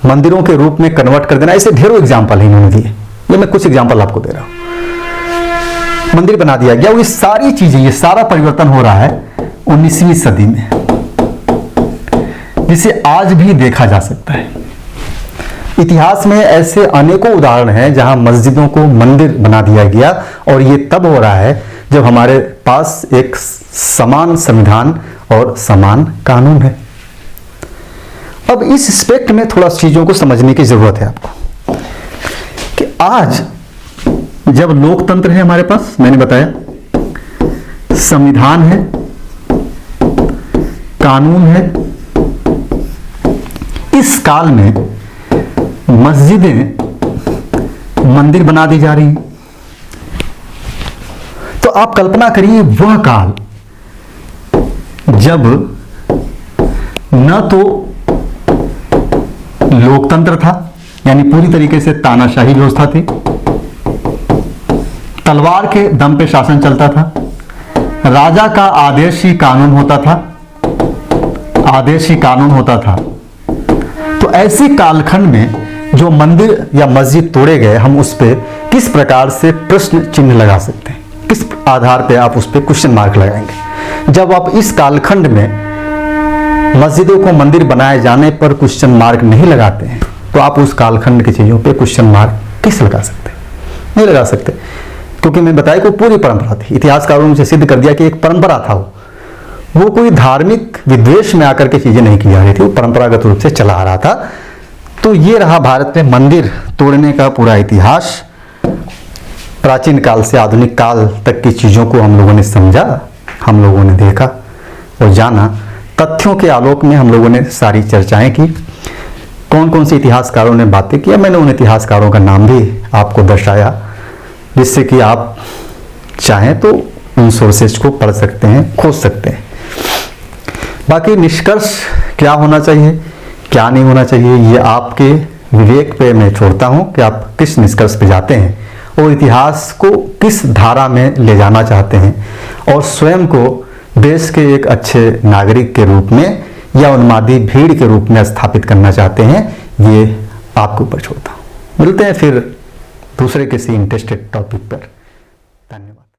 मंदिरों के रूप में कन्वर्ट कर देना, ऐसे ढेरों एग्जाम्पल है इन्होंने दिए। ये मैं कुछ एग्जाम्पल आपको दे रहा हूं। मंदिर बना दिया गया। ये सारी चीजें, ये सारा परिवर्तन हो रहा है 19वीं सदी में, जिसे आज भी देखा जा सकता है। इतिहास में ऐसे अनेकों उदाहरण हैं जहां मस्जिदों को मंदिर बना दिया गया, और ये तब हो रहा है जब हमारे पास एक समान संविधान और समान कानून है। अब इस एस्पेक्ट में थोड़ा चीजों को समझने की जरूरत है आपको, कि आज जब लोकतंत्र है हमारे पास, मैंने बताया संविधान है, कानून है, इस काल में मस्जिदें मंदिर बना दी जा रही हैं। तो आप कल्पना करिए वह काल जब न तो लोकतंत्र था, यानी पूरी तरीके से तानाशाही व्यवस्था थी, तलवार के दम पे शासन चलता था, राजा का आदेश ही कानून होता था, आदेश ही कानून होता था। तो ऐसे कालखंड में जो मंदिर या मस्जिद तोड़े गए, हम उस पर किस प्रकार से प्रश्न चिन्ह लगा सकते हैं, किस आधार पे आप उस पर क्वेश्चन मार्क लगाएंगे। जब आप इस कालखंड में मस्जिदों को मंदिर बनाए जाने पर क्वेश्चन मार्क नहीं लगाते हैं, तो आप उस कालखंड की चीज़ों पे क्वेश्चन मार्क किस लगा सकते हैं? नहीं लगा सकते, क्योंकि मैं बताया कि पूरी परंपरा थी। इतिहासकारों ने सिद्ध कर दिया कि एक परंपरा था, वो कोई धार्मिक विद्वेष में आकर के चीज़ें नहीं की जा रही थी, वो परंपरागत रूप से चला आ रहा था। तो ये रहा भारत में मंदिर तोड़ने का पूरा इतिहास। प्राचीन काल से आधुनिक काल तक की चीज़ों को हम लोगों ने समझा, हम लोगों ने देखा और जाना। तथ्यों के आलोक में हम लोगों ने सारी चर्चाएं की। कौन कौन से इतिहासकारों ने बातें किया, मैंने उन इतिहासकारों का नाम भी आपको दर्शाया, जिससे कि आप चाहें तो उन सोर्सेज को पढ़ सकते हैं, खोज सकते हैं। बाकी निष्कर्ष क्या होना चाहिए, क्या नहीं होना चाहिए, ये आपके विवेक पे मैं छोड़ता हूं कि आप किस निष्कर्ष पे जाते हैं और इतिहास को किस धारा में ले जाना चाहते हैं, और स्वयं को देश के एक अच्छे नागरिक के रूप में या उन्मादी भीड़ के रूप में स्थापित करना चाहते हैं। ये आपके ऊपर छोड़ता हूं। मिलते हैं फिर दूसरे किसी इंटरेस्टेड टॉपिक पर।